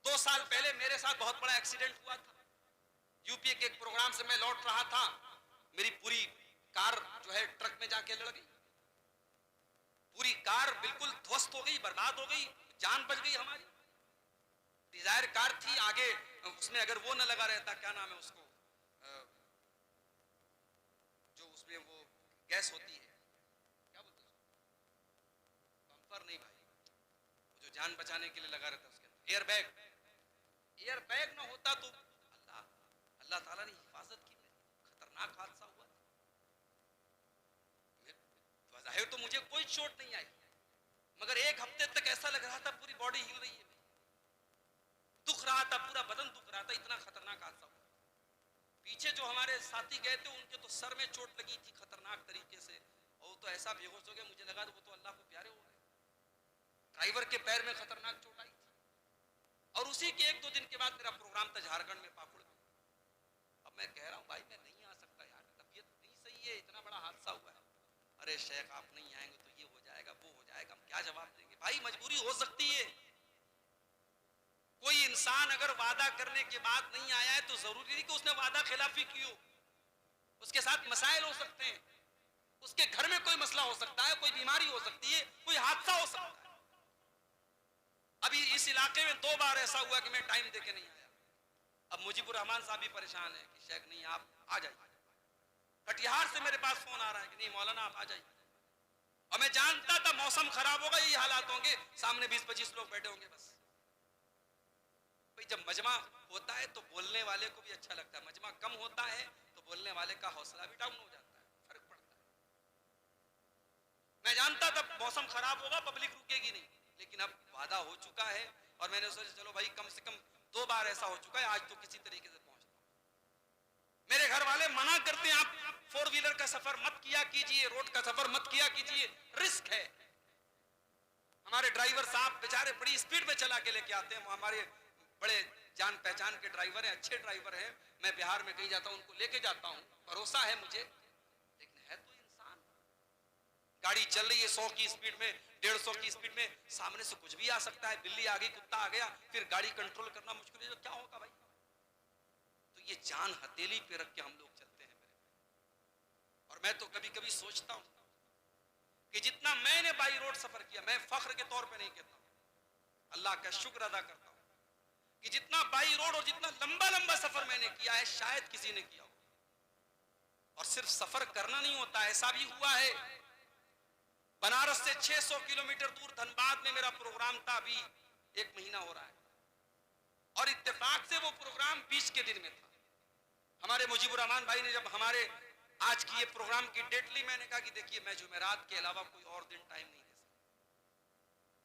2 سال پہلے میرے ساتھ بہت بڑا ایکسیڈنٹ ہوا تھا. یو پی کے ایک پروگرام سے میں لوٹ رہا تھا, میری پوری کار جو ہے ٹرک میں جا کے لڑ گئی. پوری کار بالکل دھوست ہو گئی, برباد ہو گئی, جان بچ گئی ہماری. ڈیزائر کار تھی, آگے اس میں اگر وہ نہ لگا رہتا, کیا نام ہے اس کو, جو اس میں وہ گیس ہوتی ہے, کیا بولتے ہیں, بمپر نہیں بھائی, جو جان بچانے کے لیے لگا رہتا اس کے اندر, ایئر بیگ. ایئر بیگ نہ ہوتا تو اللہ تعالیٰ نے حفاظت کی, خطرناک حادثہ ہوا. ظاہر تو مجھے کوئی چوٹ نہیں آئی, مگر 1 ہفتے تک ایسا لگ رہا تھا پوری باڈی ہل رہی ہے, دکھ رہا تھا, پورا بدن دکھ رہا تھا, اتنا خطرناک حادثہ ہوا. پیچھے جو ہمارے ساتھی گئے تھے ان کے تو سر میں چوٹ لگی تھی خطرناک طریقے سے, اور تو ایسا بے ہوش ہو گیا, مجھے لگا وہ تو اللہ کو پیارے ہو گئے. ڈرائیور کے پیر میں خطرناک چوٹ آئی تھی. اور اسی کے 1-2 دن کے بعد میرا پروگرام تھا جھارکھنڈ میں, پاکڑ میں. اب میں کہہ رہا ہوں بھائی میں نہیں آ سکتا یار, طبیعت نہیں صحیح ہے, اتنا بڑا حادثہ ہوا ہے. ارے شیخ آپ نہیں آئیں گے تو یہ ہو جائے گا, وہ ہو جائے گا, ہم کیا جواب دیں گے بھائی, مجبوری ہو سکتی ہے. کوئی انسان اگر وعدہ کرنے کے بعد نہیں آیا ہے تو ضروری نہیں کہ اس نے وعدہ خلافی کی ہو, اس کے ساتھ مسائل ہو سکتے ہیں, اس کے گھر میں کوئی مسئلہ ہو سکتا ہے, کوئی بیماری ہو سکتی ہے, کوئی حادثہ ہو سکتا ہے. ابھی اس علاقے میں 2 بار ایسا ہوا کہ میں ٹائم دے کے نہیں آیا. اب مجیب الرحمان صاحب بھی پریشان ہے کہ شیخ نہیں آپ آ جائیے. کٹیہار سے میرے پاس فون آ رہا ہے کہ نہیں مولانا آپ آ جائیے. اور میں جانتا تھا موسم خراب ہوگا, یہی حالات ہوں گے, سامنے 20-25 لوگ بیٹھے ہوں گے بس. بھئی جب مجمع ہوتا ہے تو بولنے والے کو بھی اچھا لگتا ہے, مجمع کم ہوتا ہے تو بولنے والے کا حوصلہ بھی ڈاؤن ہو جاتا ہے, فرق پڑتا ہے. میں جانتا تھا موسم خراب ہوگا, پبلک رکے گی نہیں, لیکن اب وعدہ ہو چکا ہے اور میں نے سوچا چلو بھائی کم سے کم 2 بار ایسا ہو چکا ہے, آج تو کسی طریقے سے پہنچتا ہوں. میرے گھر والے منع کرتے ہیں آپ 4 ویلر کا سفر مت کیا کیجئے, روڈ کا سفر مت کیا کیجئے, رسک ہے. ہمارے ڈرائیور صاحب بیچارے بڑی سپیڈ میں چلا کے لے کے آتے ہیں, وہ ہمارے بڑے جان پہچان کے ڈرائیور ہیں, اچھے ڈرائیور ہیں. میں بہار میں کہیں جاتا ہوں ان کو لے کے جاتا ہوں, بھروسہ ہے مجھے, لیکن ہے تو انسان. گاڑی چل رہی ہے 100 کی سپیڈ میں, 150 کی سپیڈ میں, سامنے سے کچھ بھی آ سکتا ہے, بلی آ گئی, کتا آ گیا, پھر گاڑی کنٹرول کرنا مشکل ہے, تو کیا ہوگا بھائی. تو یہ جان ہتھیلی پہ رکھ کے ہم لوگ چلتے ہیں میرے. اور میں تو کبھی کبھی سوچتا ہوں کہ جتنا میں نے بائی روڈ سفر کیا, میں فخر کے طور پہ نہیں کہتا ہوں, اللہ کا شکر ادا کرتا ہوں کہ جتنا بائی روڈ اور جتنا لمبا لمبا سفر میں نے کیا ہے شاید کسی نے کیا ہو. اور صرف سفر کرنا نہیں ہوتا, ایسا بھی ہوا ہے بنارس سے 600 کلومیٹر دور دھنباد میں میرا پروگرام تھا, ابھی 1 مہینہ ہو رہا ہے, اور اتفاق سے وہ پروگرام 20 کے دن میں تھا. ہمارے مجیب الرحمان بھائی نے جب ہمارے آج کی یہ پروگرام کی ڈیٹ لی, میں نے کہا کہ دیکھیے میں جمعرات کے علاوہ کوئی اور دن ٹائم نہیں دے سکتا,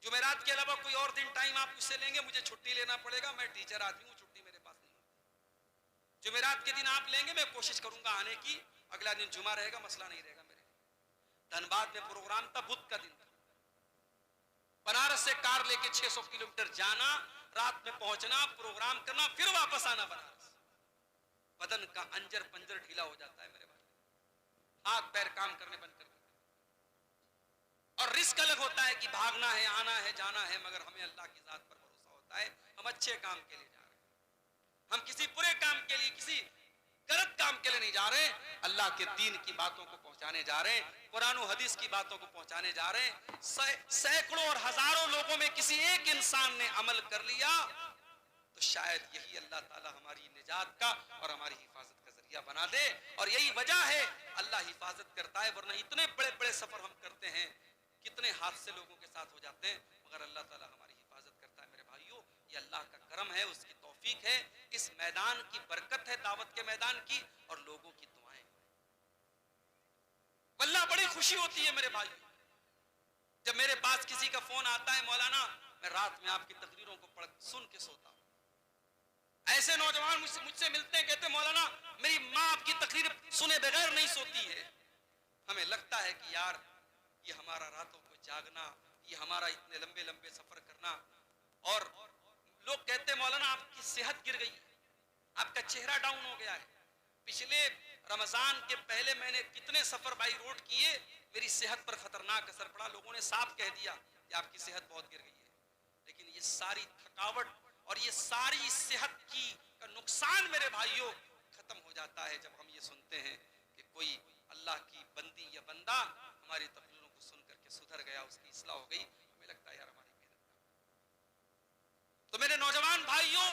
جمعرات کے علاوہ کوئی اور دن ٹائم آپ مجھ سے لیں گے, مجھے چھٹی لینا پڑے گا, میں ٹیچر آدمی ہوں, چھٹی میرے پاس نہیں ہوتی. جمعرات کے دن آپ لیں گے, میں کوشش کروں گا آنے کی, اگلا دن جمعہ رہے گا, مسئلہ نہیں رہے گا میرے. دھنباد میں پروگرام تھا, بدھ کا دن تھا, بنارس سے کار لے کے 600 کلومیٹر جانا, رات میں پہنچنا, پروگرام کرنا, پھر واپس آنا بنارس. بدن کا انجر پنجر ڈھیلا ہو جاتا ہے میرے بھائی, ہاتھ پیر کام کرنے بند کر دیتے. اور رزق الگ ہوتا ہے کہ بھاگنا ہے، آنا ہے، جانا ہے، مگر ہمیں اللہ کی ذات پر بھروسہ ہوتا ہے، ہم اچھے کام کے لیے جا رہے ہیں، ہم کسی برے کام کے لیے، کسی غلط کام کے لیے نہیں جا رہے، اللہ کے دین کی باتوں کو پہنچانے جا رہے ہیں، قرآن و حدیث کی باتوں کو پہنچانے جا رہے ہیں۔ سینکڑوں اور ہزاروں لوگوں میں کسی ایک انسان نے عمل کر لیا تو شاید یہی اللہ تعالی ہماری نجات کا اور ہماری حفاظت کا ذریعہ بنا دے، اور یہی وجہ ہے اللہ حفاظت کرتا ہے، ورنہ اتنے بڑے بڑے سفر ہم کرتے ہیں، کتنے حادثے لوگوں کے ساتھ ہو جاتے ہیں، مگر اللہ تعالی ہماری حفاظت کرتا ہے۔ میرے بھائیوں، یہ اللہ کا کرم ہے، اس کی توفیق ہے، اس میدان کی برکت ہے، دعوت کے میدان کی، اور لوگوں کی دعائیں۔ واللہ بڑی خوشی ہوتی ہے میرے بھائیوں جب میرے پاس کسی کا فون آتا ہے، مولانا میں رات میں آپ کی تقریروں کو سن کے سوتا ہوں۔ ایسے نوجوان مجھ سے ملتے ہیں، کہتے ہیں مولانا میری ماں آپ کی تقریر سنے بغیر نہیں سوتی ہے۔ ہمیں لگتا ہے کہ یار یہ ہمارا راتوں کو جاگنا، یہ ہمارا اتنے لمبے لمبے سفر کرنا، اور لوگ کہتے ہیں مولانا آپ کی صحت گر گئی، آپ کا چہرہ ڈاؤن ہو گیا ہے۔ پچھلے رمضان کے پہلے میں نے کتنے سفر بائی روڈ کیے، میری صحت پر خطرناک اثر پڑا، لوگوں نے صاف کہہ دیا کہ آپ کی صحت بہت گر گئی ہے۔ لیکن یہ ساری تھکاوٹ اور یہ ساری صحت کا نقصان میرے بھائیوں ختم ہو جاتا ہے جب ہم یہ سنتے ہیں کہ کوئی اللہ کی بندی یا بندہ ہماری تقریروں کو سن کر کے سدھر گیا، اس کی اصلاح ہو گئی، ہمیں لگتا ہے یار ہماری محنت کا۔ تو میرے نوجوان بھائیوں،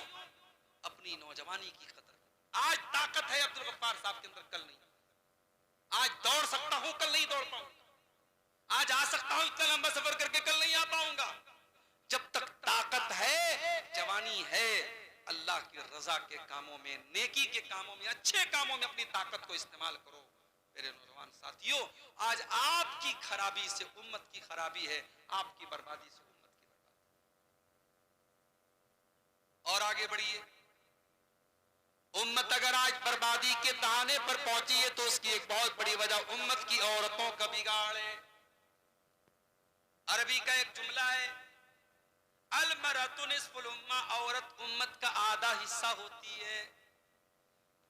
اپنی نوجوانی کی قدر، آج طاقت ہے عبدالغفار صاحب کے اندر، کل نہیں۔ آج دوڑ سکتا ہوں، کل نہیں دوڑ پاؤں، آج آ سکتا ہوں اتنا لمبا سفر کر کے، کل نہیں آ پاؤں گا۔ جب تک طاقت ہے، جوانی ہے، اللہ کی رضا کے کاموں میں، نیکی کے کاموں میں، اچھے کاموں میں اپنی طاقت کو استعمال کرو۔ میرے نوجوان ساتھیوں، آج آپ کی خرابی سے امت کی خرابی ہے، آپ کی بربادی سے امت کی بربادی۔ اور آگے بڑھیے، امت اگر آج بربادی کے تانے پر پہنچی ہے تو اس کی ایک بہت بڑی وجہ امت کی عورتوں کا بگاڑ ہے۔ عربی کا ایک جملہ ہے، المرأۃ نصف الامہ، عورت امت کا آدھا حصہ ہوتی ہے۔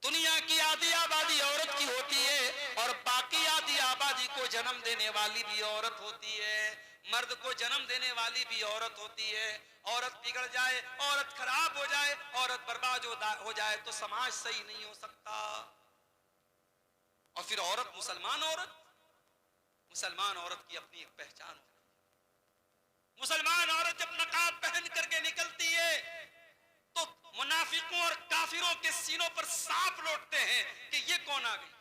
دنیا کی آدھی آبادی عورت کی ہوتی ہے، اور باقی آدھی آبادی کو جنم دینے والی بھی عورت ہوتی ہے، مرد کو جنم دینے والی بھی عورت ہوتی ہے۔ عورت بگڑ جائے، عورت خراب ہو جائے، عورت برباد ہو جائے تو سماج صحیح نہیں ہو سکتا۔ اور پھر عورت، مسلمان عورت کی اپنی ایک پہچان ہوتی ہے۔ مسلمان عورت جب نقاب پہن کر کے نکلتی ہے تو منافقوں اور کافروں کے سینوں پر سانپ لوٹتے ہیں کہ یہ کون آ گئی۔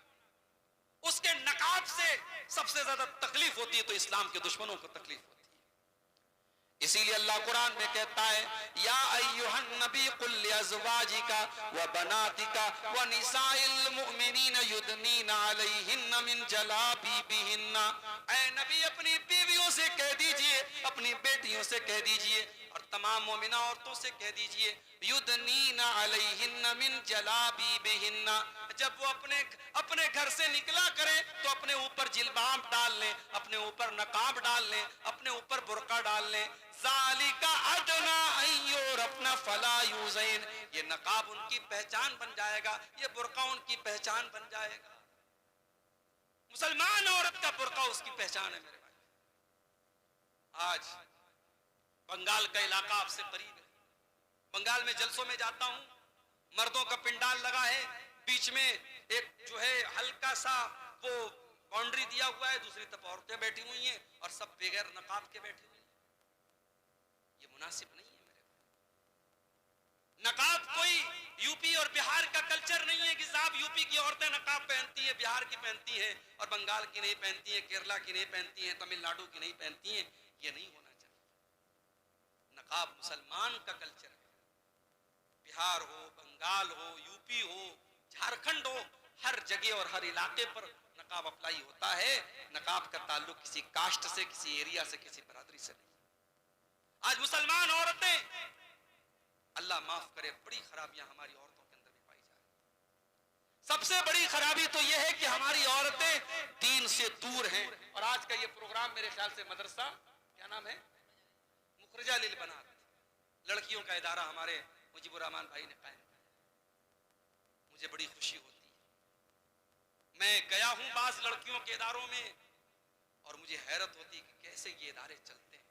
اس کے نقاب سے سب سے زیادہ تکلیف ہوتی ہے تو اسلام کے دشمنوں کو تکلیف ہوتی ہے۔ اسی لیے اللہ قرآن میں کہتا ہے، یا ایھا النبی قل لازواجک وبناتک ونساء المؤمنین یدنین علیہن من جلابیبہن، اے نبی اپنی بیویوں سے کہہ دیجئے، اپنی بیٹیوں سے کہہ دیجئے، اور تمام مومنہ عورتوں سے کہہ دیجئے، یدنین علیہن من جلابیبہن، جب وہ اپنے گھر سے نکلا کریں تو اپنے اوپر جلباب ڈال لیں، اپنے اوپر نقاب ڈال لیں، اپنے اوپر برقع ڈال لیں۔ ذالک ادنیٰ ان یعرفن فلا یؤذین، یہ نقاب ان کی پہچان بن جائے گا، یہ برقع ان کی پہچان بن جائے گا۔ مسلمان عورت کا برقع اس کی پہچان ہے میرے بھائی۔ آج بنگال کا علاقہ آپ سے قریب ہے، بنگال میں جلسوں میں جاتا ہوں، مردوں کا پنڈال لگا ہے، بیچ میں ایک جو ہے ہلکا سا وہ باؤنڈری دیا ہوا ہے، دوسری طرف عورتیں بیٹھی ہوئی ہیں اور سب بغیر نقاب کے بیٹھی ہوئی ہیں۔ یہ مناسب نہیں ہے میرے بھائی۔ نقاب کوئی یو پی اور بہار کا کلچر نہیں ہے کہ صاحب یو پی کی عورتیں نقاب پہنتی ہیں، بہار کی پہنتی ہیں اور بنگال کی نہیں پہنتی ہیں، کیرلا کی نہیں پہنتی ہیں، تمل ناڈو کی نہیں پہنتی ہیں۔ یہ نہیں ہونا چاہیے۔ نقاب مسلمان کا کلچر ہے۔ بہار ہو، بنگال ہو، یو پی ہو، جھارکھنڈ ہو، ہر جگہ اور ہر علاقے پر نقاب اپلائی ہوتا ہے۔ نقاب کا تعلق کسی کاسٹ سے، کسی ایریا سے، کسی برادری سے نہیں۔ آج مسلمان عورتیں، اللہ معاف کرے، بڑی خرابیاں ہماری عورتوں کے اندر بھی پائی جا رہی۔ سب سے بڑی خرابی تو یہ ہے کہ ہماری عورتیں دین سے دور ہیں۔ اور آج کا یہ پروگرام میرے خیال سے مدرسہ، کیا نام ہے، مخرجہ للبنات، لڑکیوں کا ادارہ ہمارے مجیب الرحمان بھائی نے قائم کیا۔ مجھے بڑی خوشی ہوتی ہے، میں گیا ہوں بعض لڑکیوں کے اداروں میں اور مجھے حیرت ہوتی کہ کیسے یہ ادارے چلتے ہیں.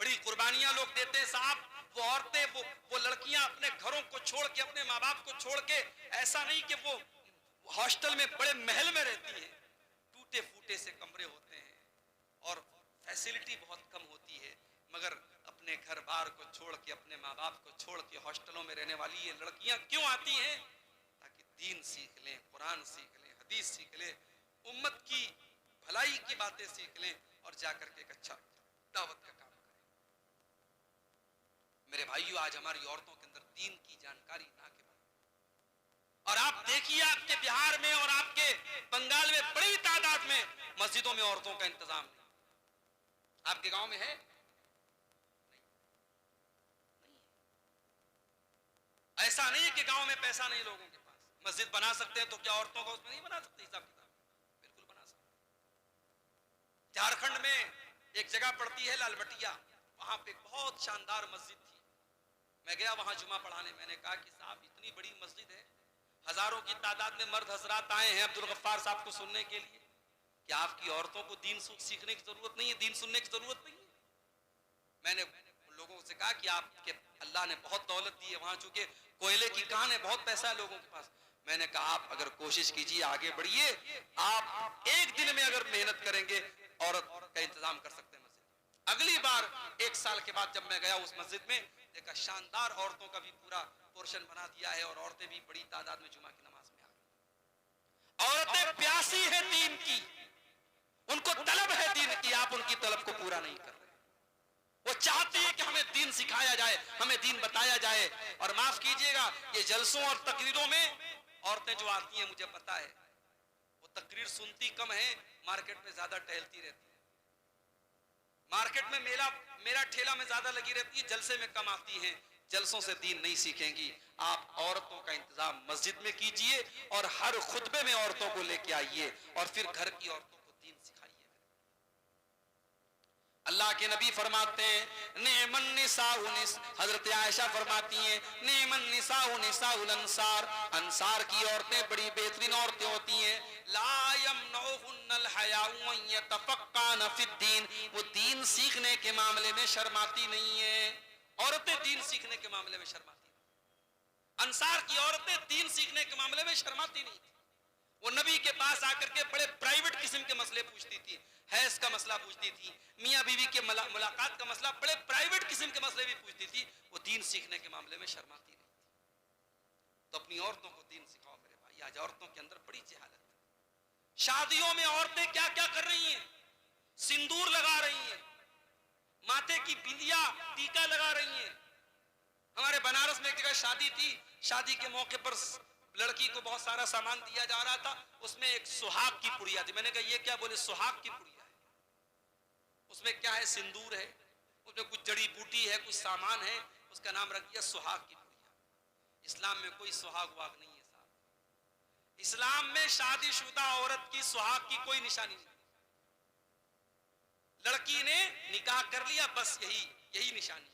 بڑی قربانیاں لوگ دیتے ہیں صاحب. وہ عورتیں وہ لڑکیاں اپنے گھروں کو چھوڑ کے, اپنے ماں باپ کو چھوڑ کے, ایسا نہیں کہ وہ ہاسٹل میں بڑے محل میں رہتی ہیں, ٹوٹے پھوٹے سے کمرے ہوتے ہیں اور فیسلٹی بہت کم ہوتی ہے, مگر اپنے گھر بار کو چھوڑ کے, اپنے ماں باپ کو چھوڑ کے ہاسٹلوں میں رہنے والی یہ لڑکیاں کیوں آتی ہیں؟ تاکہ دین سیکھ لیں, قرآن سیکھ لیں, حدیث سیکھ لیں, امت کی بھلائی کی باتیں سیکھ لیں اور جا کر کے ایک اچھا دعوت کا کام کریں. میرے بھائیو, آج ہماری عورتوں کے اندر دین کی جانکاری نہ کے بعد, اور آپ دیکھیے آپ کے بہار میں اور آپ کے بنگال میں بڑی تعداد میں مسجدوں میں عورتوں کا انتظام نہیں. آپ کے گاؤں میں ہے؟ ایسا نہیں ہے کہ گاؤں میں پیسہ نہیں لوگوں کے پاس, مسجد بنا سکتے ہیں تو کیا عورتوں کو اس میں نہیں بنا سکتے؟ حساب کتاب بالکل بنا سکتے. جھارکھنڈ میں ایک جگہ پڑتی ہے لال بٹیا, وہاں پہ بہت شاندار مسجد تھی. میں گیا وہاں جمعہ پڑھانے, میں نے کہا کہ صاحب اتنی بڑی مسجد ہے, ہزاروں کی تعداد میں مرد حضرات آئے ہیں عبدالغفار صاحب کو سننے کے لیے, کہ آپ کی عورتوں کو دین سیکھنے کی ضرورت نہیں ہے, دین سننے کی ضرورت نہیں ہے؟ میں نے لوگوں سے کہا کہ آپ کے اللہ نے بہت دولت دی ہے وہاں, چونکہ کوئلے کی کان ہے, بہت پیسہ ہے لوگوں کے پاس. میں نے کہا آپ اگر کوشش کیجیے, آگے بڑھیے, آپ ایک دن میں اگر محنت کریں گے عورت کا انتظام کر سکتے ہیں مسجد. اگلی بار 1 سال کے بعد جب میں گیا اس مسجد میں, دیکھا شاندار عورتوں کا بھی پورا پورشن بنا دیا ہے اور عورتیں بھی بڑی تعداد میں جمعہ کی نماز میں آ گئی. عورتیں پیاسی ہیں دین کی, ان کو طلب ہے دین کی, آپ ان کی طلب کو پورا نہیں کر رہے. وہ چاہتی ہے کہ ہمیں دین سکھایا جائے, ہمیں دین بتایا جائے. اور معاف کیجئے گا, یہ جلسوں اور تقریروں میں عورتیں جو آتی ہیں مجھے پتا ہے وہ تقریر سنتی کم ہے, مارکیٹ میں زیادہ ٹہلتی رہتی ہے. مارکیٹ میں میرا ٹھیلا میں زیادہ لگی رہتی ہے, جلسے میں کم آتی ہیں. جلسوں سے دین نہیں سیکھیں گی. آپ عورتوں کا انتظام مسجد میں کیجئے اور ہر خطبے میں عورتوں کو لے کے آئیے اور پھر گھر کی عورتوں کو دین سکھائیے. اللہ کے نبی فرماتے ہیں نعم النساء, حضرت عائشہ فرماتی ہیں نعم النساء نساء الانصار, انصار کی عورتیں بڑی بہترین عورتیں ہوتی ہیں. لا يمنعهن الحیاء ان يتفقهن فی الدین, وہ دین سیکھنے کے معاملے میں شرماتی نہیں ہیں. عورتیں دین سیکھنے کے معاملے میں شرماتی نہیں. انصار کی عورتیں دین سیکھنے کے معاملے میں شرماتی نہیں تھی. وہ نبی کے پاس آ کر کے بڑے پرائیویٹ قسم کے مسئلے پوچھتی تھی, حیض کا مسئلہ پوچھتی تھی, میاں بیوی کے ملاقات کا مسئلہ, بڑے پرائیویٹ قسم کے مسئلے بھی پوچھتی تھی. وہ دین سیکھنے کے معاملے میں شرماتی نہیں تھی. تو اپنی عورتوں کو دین سکھاؤ میرے بھائی. آج عورتوں کے اندر بڑی جہالت ہے. شادیوں میں عورتیں کیا کیا کر رہی ہیں, سندور لگا رہی ہیں, ماتھے کی بندیا ٹیکا لگا رہی ہیں. ہمارے بنارس میں ایک جگہ شادی تھی, شادی کے موقع پر لڑکی کو بہت سارا سامان دیا جا رہا تھا, اس میں ایک سہاگ کی پڑیا تھی. میں نے کہا یہ کیا؟ بولے سہاگ کی پڑیا ہے. اس میں کیا ہے؟ سندور ہے, اس میں کچھ جڑی بوٹی ہے, کچھ سامان ہے, اس کا نام رکھ دیا سہاگ کی پڑیا. اسلام میں کوئی سہاگ واگ نہیں ہے صاحب. اسلام میں شادی شدہ عورت کی سہاگ کی کوئی نشانی نہیں. لڑکی نے نکاح کر لیا, بس یہی نشانی ہے.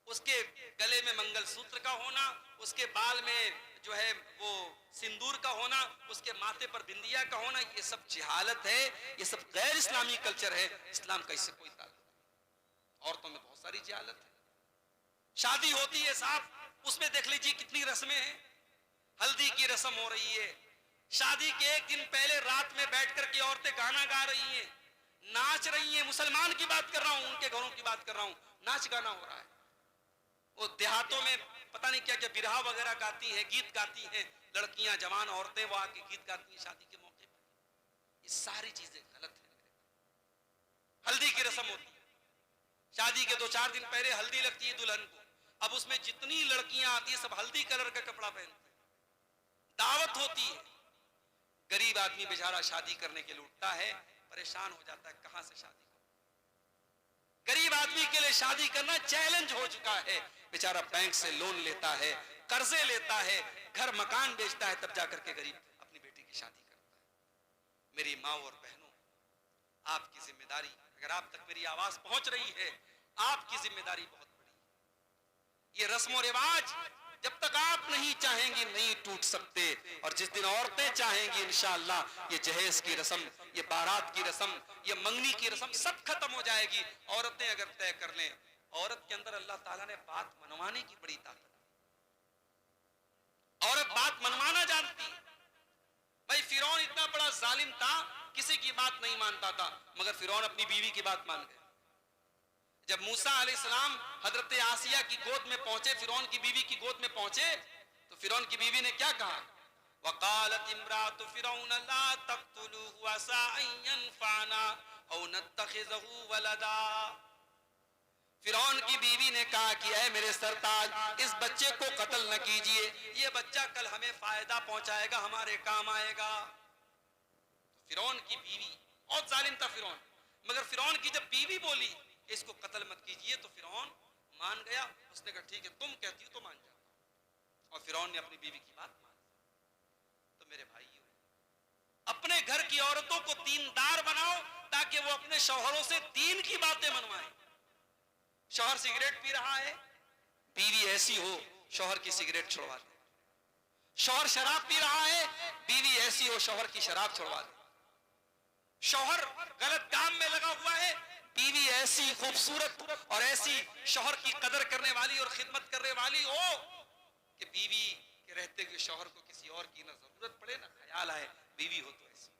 اس کے گلے میں منگل سوتر کا ہونا, اس کے بال میں جو ہے وہ سندور کا ہونا, اس کے ماتھے پر بندیا کا ہونا, یہ سب جہالت ہے, یہ سب غیر اسلامی کلچر ہے. اسلام کا اس سے کوئی تعلق نہیں. عورتوں میں بہت ساری جہالت ہے. شادی ہوتی ہے صاحب, اس میں دیکھ لیجیے کتنی رسمیں ہیں. ہلدی کی رسم ہو رہی ہے, شادی کے 1 دن پہلے رات میں بیٹھ کر کے عورتیں گانا گا رہی ہیں, ناچ رہی ہیں. مسلمان کی بات کر رہا ہوں, ان کے گھروں کی بات کر رہا ہوں. ناچ گانا ہو رہا ہے. وہ دیہاتوں میں پتہ نہیں کیا کیا برہا وغیرہ گاتی ہیں, گیت گاتی ہیں لڑکیاں, جوان عورتیں وہ آ کے گیت گاتی ہیں شادی کے موقع پر. یہ ساری چیزیں غلط ہیں. ہلدی کی رسم ہوتی ہے, شادی کے 2-4 دن پہلے ہلدی لگتی ہے دلہن کو. اب اس میں جتنی لڑکیاں آتی ہیں سب ہلدی کلر کا کپڑا پہنتی ہیں. دعوت ہوتی ہے, غریب آدمی بیچارہ شادی کرنے کے لیے اٹھتا ہے, پریشان ہو جاتا ہے کہاں سے شادی کروں. غریب آدمی کے لیے شادی کرنا چیلنج ہو چکا ہے. بیچارہ بینک سے لون لیتا ہے, قرضے لیتا ہے, گھر مکان بیچتا ہے, تب جا کر کے غریب اپنی بیٹی کی شادی کرتا ہے. میری ماں اور بہنوں, آپ کی ذمہ داری, اگر آپ تک میری آواز پہنچ رہی ہے, آپ کی ذمہ داری بہت بڑی ہے. یہ رسم و رواج جب تک آپ نہیں چاہیں گی نہیں ٹوٹ سکتے، اور جس دن عورتیں چاہیں گی انشاءاللہ یہ جہیز کی رسم، یہ بارات کی رسم، یہ منگنی کی رسم سب ختم ہو جائے گی۔ عورتیں اگر طے کر لیں، عورت کے اندر اللہ تعالیٰ نے بات منوانے کی بڑی طاقت، عورت بات منوانا جانتی ہے۔ بھائی فرعون اتنا بڑا ظالم تھا، کسی کی بات نہیں مانتا تھا، مگر فرعون اپنی بیوی کی بات مان گیا۔ جب موسیٰ علیہ السلام حضرت آسیہ کی گود میں پہنچے، فرعون کی بیوی کی گود میں پہنچے، تو فرعون کی بیوی نے کیا کہا؟ وَقَالَتِ امْرَأَتُ فِرْعَوْنَ لَا تَقْتُلُوهُ عَسَىٰ أَن يَنفَعَنَا أَوْ نَتَّخِذَهُ وَلَدًا۔ فرعون کی بیوی نے کہا کہ اے میرے سرتاج، اس بچے کو قتل نہ کیجئے، یہ بچہ کل ہمیں فائدہ پہنچائے گا، ہمارے کام آئے گا۔ تو فرعون کی بیوی، بہت ظالم تھا فرعون، مگر فرعون کی جب بیوی بولی کہ اس کو قتل مت کیجئے تو فرعون مان گیا۔ اس نے کہا ٹھیک ہے، تم کہتی ہو تو مان جاتا ہوں، اور فرعون نے اپنی بیوی کی بات مان لی۔ تو میرے بھائیو، اپنے گھر کی عورتوں کو دیندار بناؤ تاکہ وہ اپنے شوہروں سے دین کی باتیں منوائیں۔ شوہر سگریٹ پی رہا ہے، بیوی ایسی ہو شوہر کی سگریٹ چھڑوا دے۔ شوہر شراب پی رہا ہے، بیوی ایسی ہو شوہر کی شراب چھڑوا دے۔ شوہر غلط کام میں لگا ہوا ہے، بیوی ایسی خوبصورت اور ایسی شوہر کی قدر کرنے والی اور خدمت کرنے والی ہو کہ بیوی کے رہتے ہوئے شوہر کو کسی اور کی نہ ضرورت پڑے نہ خیال آئے، بیوی ہو تو ایسی۔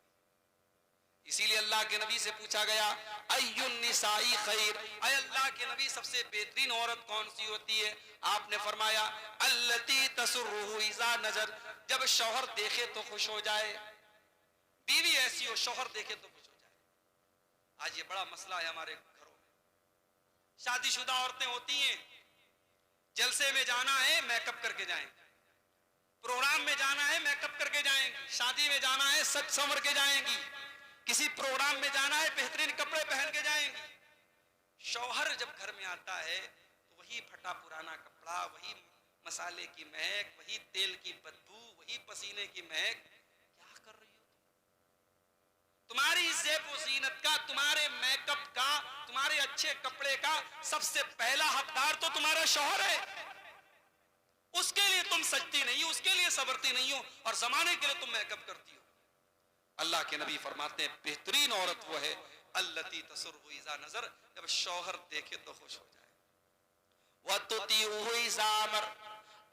اسی لیے اللہ کے نبی سے پوچھا گیا ای النساء خیر، اے اللہ کے نبی سب سے بہترین عورت کون سی ہوتی ہے؟ آپ نے فرمایا التی تسرہ اذا نظر، جب شوہر دیکھے تو خوش ہو جائے۔ بیوی ایسی ہو شوہر دیکھے تو خوش ہو جائے۔ آج یہ بڑا مسئلہ ہے ہمارے گھروں میں، شادی شدہ عورتیں ہوتی ہیں، جلسے میں جانا ہے میک اپ کر کے جائیں، پروگرام میں جانا ہے میک اپ کر کے جائیں گی، شادی میں جانا ہے سج سنور کے جائیں گی، کسی پروگرام میں جانا ہے بہترین کپڑے پہن کے جائیں گی۔ شوہر جب گھر میں آتا ہے تو وہی پھٹا پرانا کپڑا، وہی مسالے کی مہک، وہی تیل کی بدبو، وہی پسینے کی مہک۔ کیا کر رہی ہو تمہاری زیب و زینت کا، تمہارے میک اپ کا، تمہارے اچھے کپڑے کا سب سے پہلا حقدار تو تمہارا شوہر ہے۔ اس کے لیے تم سجتی نہیں ہو، اس کے لیے صبرتی نہیں ہو، اور زمانے کے لیے تم میک اپ کرتی ہو۔ اللہ کے نبی فرماتے ہیں بہترین عورت وہ ہے التی تسرہ اذا نظر، جب شوہر دیکھے تو خوش ہو جائے۔ وتطیعہ اذا امر،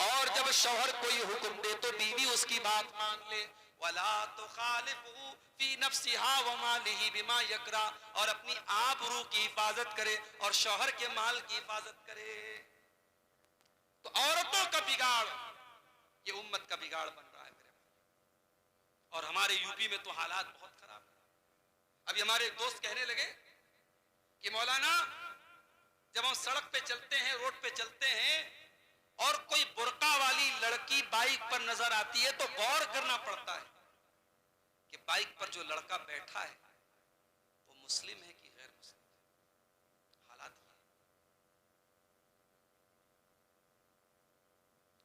اور جب شوہر کوئی حکم دے تو بیوی اس کی بات مان لے۔ ولا تخالفہ فی نفسها ومالہ بما یکرہ، اور اپنی آبرو کی حفاظت کرے اور شوہر کے مال کی حفاظت کرے۔ تو عورتوں کا بگاڑ یہ امت کا بگاڑ بن رہا ہے میرے بھائی، اور ہمارے یو پی میں تو حالات بہت خراب ہیں۔ ابھی ہمارے ایک دوست کہنے لگے کہ مولانا جب ہم سڑک پہ چلتے ہیں، روڈ پہ چلتے ہیں، اور کوئی برقع والی لڑکی بائک پر نظر آتی ہے تو غور کرنا پڑتا ہے کہ بائک پر جو لڑکا بیٹھا ہے وہ مسلم ہے کہ غیر مسلم ہے۔ حالات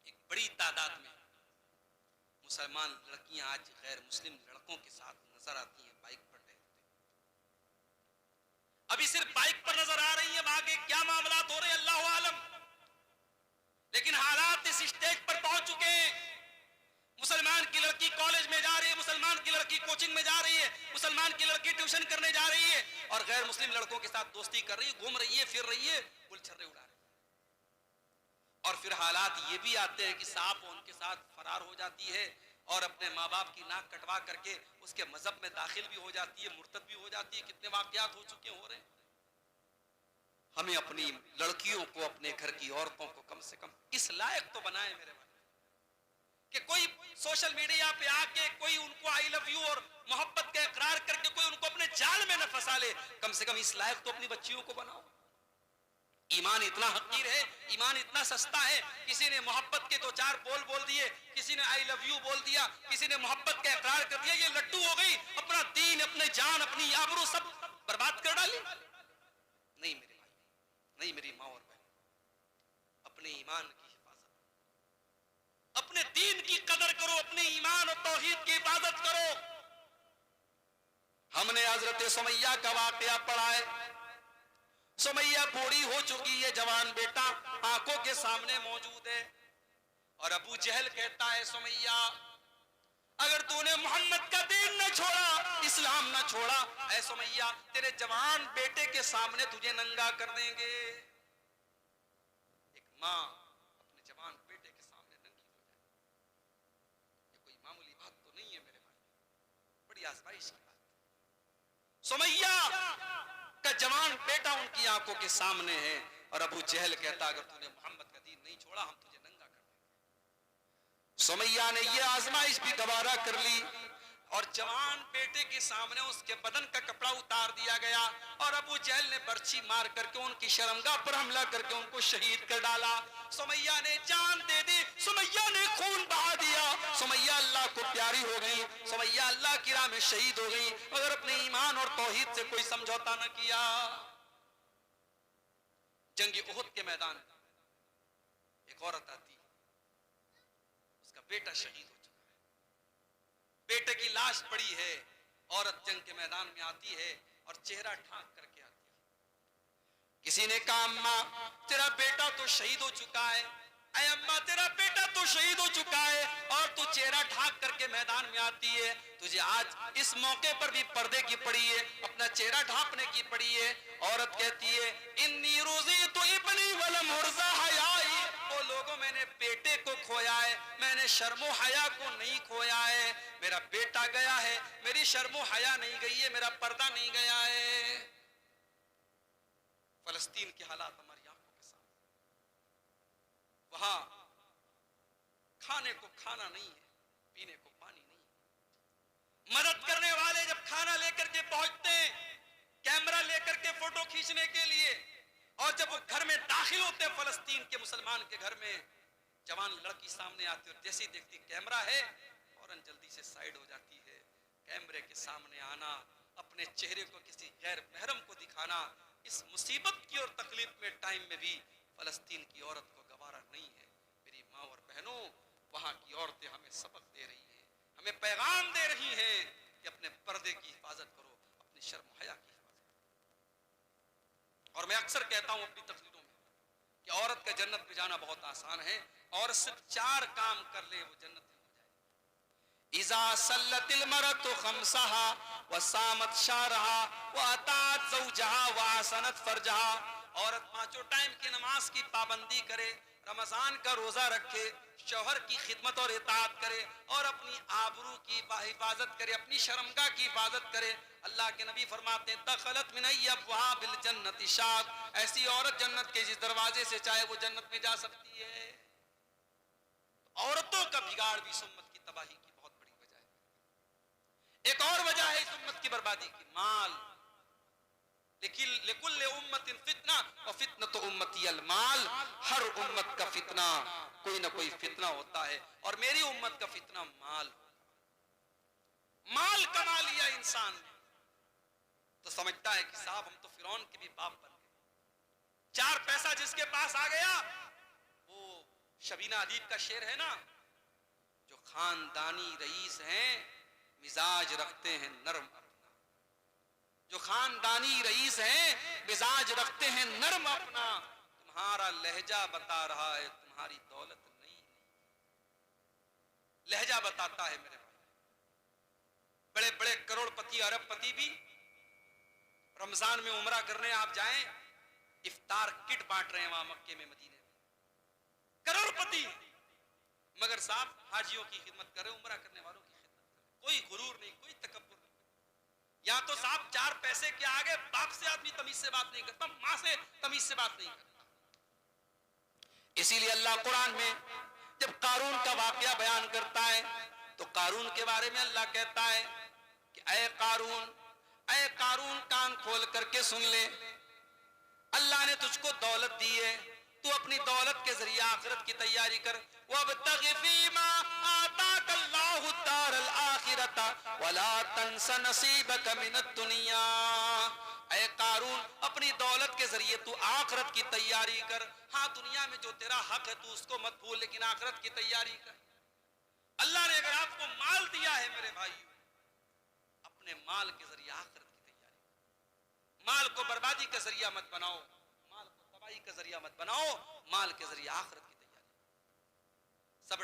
یہ ایک بڑی تعداد میں مسلمان لڑکیاں آج غیر مسلم لڑکوں کے ساتھ نظر آتی ہیں بائک پر ٹہلتے۔ ابھی صرف بائک پر نظر آ رہی ہیں، آگے کیا معاملات ہو رہے ہیں اللہ عالم، لیکن حالات اس اسٹیج پر پہنچ چکے ہیں۔ مسلمان کی لڑکی کالج میں جا رہی ہے، مسلمان کی لڑکی کوچنگ میں جا رہی ہے، مسلمان کی لڑکی ٹیوشن کرنے جا رہی ہے، اور غیر مسلم لڑکوں کے ساتھ دوستی کر رہی ہے، گھوم رہی ہے، پھر رہی ہے، گل چھرے اڑا رہی ہے۔ اور پھر حالات یہ بھی آتے ہیں کہ صاحب ان کے ساتھ فرار ہو جاتی ہے اور اپنے ماں باپ کی ناک کٹوا کر کے اس کے مذہب میں داخل بھی ہو جاتی ہے، مرتد بھی ہو جاتی ہے۔ کتنے واقعات ہو چکے ہو رہے ہیں۔ ہمیں اپنی لڑکیوں کو، اپنے گھر کی عورتوں کو کم سے کم اس لائق تو بنائیں میرے بھائی کہ کوئی سوشل میڈیا پہ آ کے کوئی ان کو آئی لو یو اور محبت کا اقرار کر کے کوئی ان کو اپنے جال میں نہ پھنسا لے۔ کم سے کم اس لائق تو اپنی بچیوں کو بناؤ۔ ایمان اتنا حقیر ہے، ایمان اتنا سستا ہے، کسی نے محبت کے دو چار بول دیے، کسی نے آئی لو یو بول دیا، کسی نے محبت کا اقرار کر دیا، یہ لڈو ہو گئی، اپنا دین، اپنے جان، اپنی آبرو سب برباد کر ڈالی۔ نہیں میرے بھائی، نہیں میری ماں اور بہن، اپنے ایمان کی حفاظت، اپنے دین کی قدر کرو، اپنے ایمان اور توحید کی حفاظت کرو۔ ہم نے حضرت سمیہ کا واقعہ پڑھا ہے۔ سمیہ بوڑھی ہو چکی ہے، جوان بیٹا آنکھوں کے سامنے موجود ہے، اور ابو جہل کہتا ہے سمیہ اگر تو نے محمد کا دین نہ چھوڑا، اسلام نہ چھوڑا، اے سمیہ تیرے جوان بیٹے کے سامنے تجھے ننگا کر دیں گے۔ ایک ماں اپنے جوان بیٹے کے سامنے ننگی ہو جائے، یہ کوئی معمولی بات تو نہیں ہے میرے بھائی، بڑی آزمائش کی بات۔ سمیہ کا جوان بیٹا ان کی آنکھوں کے سامنے ہے، اور ابو جہل کہتا اگر تو نے محمد کا دین نہیں چھوڑا ہم تجھے ننگا کر دیں گے۔ سمیہ نے یہ آزمائش بھی گوارا کر لی، اور جوان بیٹے کے سامنے اس کے بدن کا کپڑا اتار دیا گیا، اور ابو جہل نے برچھی مار کر کے ان کی شرمگاہ پر حملہ کر کے ان کو شہید کر ڈالا۔ سمیہ نے جان دے دی، سمیہ نے خون بہا دیا، سمیہ اللہ کو پیاری ہو گئی، سمیہ اللہ کی راہ میں شہید ہو گئی، مگر اپنے ایمان اور توحید سے کوئی سمجھوتا نہ کیا۔ جنگ احد کے میدان میں ایک عورت آتی ہے، اس کا بیٹا شہید ہو چکا ہے، بیٹے کی لاش پڑی ہے، عورت جنگ کے میدان میں آتی ہے اور چہرہ ڈھانک کر کے آتی ہے۔ کسی نے کہا اماں تیرا بیٹا تو شہید ہو چکا ہے، اے اماں تیرا بیٹا تو شہید ہو چکا ہے اور تو چہرہ ڈھانک کر کے میدان میں آتی ہے، تجھے آج اس موقع پر بھی پردے کی پڑی ہے، اپنا چہرہ ڈھانپنے کی پڑی ہے۔ عورت کہتی ہے انی رضیت ابنی ولم ارضى حیائی، وہ لوگوں میں نے بیٹے کو کھویا ہے، میں نے شرم و حیا کو نہیں کھویا ہے، میرا بیٹا گیا ہے، میری شرم و حیا نہیں گئی ہے، میرا پردہ نہیں گیا ہے۔ فلسطین کے حالات ہماری آنکھوں کے سامنے، وہاں کھانے کو کھانا نہیں ہے، پینے کو پانی نہیں ہے۔ مدد کرنے والے جب کھانا لے کر کے پہنچتے ہیں، کیمرہ لے کر کے فوٹو کھینچنے کے لیے، اور جب وہ گھر میں داخل ہوتے ہیں فلسطین کے مسلمان کے گھر میں، جوان لڑکی سامنے آتی اور جیسے دیکھتی کیمرہ ہے فوراً جلدی سے سائیڈ ہو جاتی ہے۔ کیمرے کے سامنے آنا، اپنے چہرے کو کسی غیر محرم کو دکھانا، اس مصیبت کی اور تکلیف میں ٹائم میں بھی فلسطین کی عورت کو گوارا نہیں ہے۔ میری ماں اور بہنوں، وہاں کی عورتیں ہمیں سبق دے رہی ہیں، ہمیں پیغام دے رہی ہیں کہ اپنے پردے کی حفاظت کرو، اپنی شرم و حیا کی حفاظت کرو۔ اور میں اکثر کہتا ہوں اپنی تقریروں میں کہ عورت کا جنت میں جانا بہت آسان ہے، اور صرف 4 کام کر لے وہ جنت میں ہو جائے۔ اذا صلت المرأة خمسها وصامت شهرها واتات زوجها واحسنت فرجها، عورت 5 ٹائم کی نماز کی پابندی کرے، رمضان کا روزہ رکھے، شوہر کی خدمت اور اطاعت کرے، اور اپنی آبرو کی حفاظت کرے، اپنی شرمگاہ کی حفاظت کرے۔ اللہ کے نبی فرماتے ہیں دخلت من ابواب الجنت شات، ایسی عورت جنت کے جس دروازے سے چاہے وہ جنت میں جا سکتی ہے۔ عورتوں کا بگاڑ بھی اس امت کی تباہی کی بہت بڑی وجہ ہے۔ ایک اور وجہ ہے اس امت کی بربادی کی، مال۔ لکل امت فتنہ وفتنۃ امتی المال، ہر امت کا فتنہ کوئی نہ کوئی فتنہ ہوتا ہے، اور میری امت کا فتنہ مال۔ مال کما لیا انسان نے تو سمجھتا ہے کہ صاحب ہم تو فرعون کے بھی باپ بن گئے۔ 4 پیسہ جس کے پاس آ گیا، وہ شبینہ ادیب کا شعر ہے نا، جو خاندانی رئیس ہیں مزاج رکھتے ہیں نرم اپنا، جو خاندانی رئیس ہیں مزاج رکھتے ہیں نرم اپنا، تمہارا لہجہ بتا رہا ہے تمہاری دولت نہیں۔ لہجہ بتاتا ہے میرے بھائی۔ بڑے بڑے کروڑ پتی ارب پتی بھی رمضان میں عمرہ کرنے آپ جائیں، افطار کٹ بانٹ رہے ہیں وہاں مکے میں مدینے میں، کروڑ پتی، مگر صاحب حاجیوں کی خدمت کرے، عمرہ کرنے والوں کی خدمت کرے، کوئی غرور نہیں، کوئی تکبر نہیں۔ یا تو صاحب 4 پیسے کے آگے باپ سے آدمی تمیز سے بات نہیں کرتا، ماں سے تمیز سے بات نہیں کرتا۔ اسی لیے اللہ قرآن میں جب قارون کا واقعہ بیان کرتا ہے تو قارون کے بارے میں اللہ کہتا ہے کہ اے قارون کان کھول کر کے سن لے، اللہ نے تجھ کو دولت دی ہے، تو اپنی دولت کے ذریعے آخرت کی تیاری کر۔ وَابْتَغِ فِي مَا آتَاكَ اللَّهُ الدَّارَ الْآخِرَةَ وَلَا تَنْسَ نَصِيبَكَ مِنَ الدُّنْيَا، اے قارون اپنی دولت کے ذریعے تو آخرت کی تیاری کر۔ ہاں دنیا میں جو تیرا حق ہے تو اس کو مت بھول، لیکن آخرت کی تیاری کر۔ اللہ نے اگر آپ کو مال دیا ہے میرے بھائی، اپنے مال کے ذریعے آخرت کی تیاری، مال کو بربادی کا ذریعہ مت بناؤ، مال کو تباہی کا ذریعہ مت بناؤ، مال کے ذریعے آخرت کی تیاری۔ سب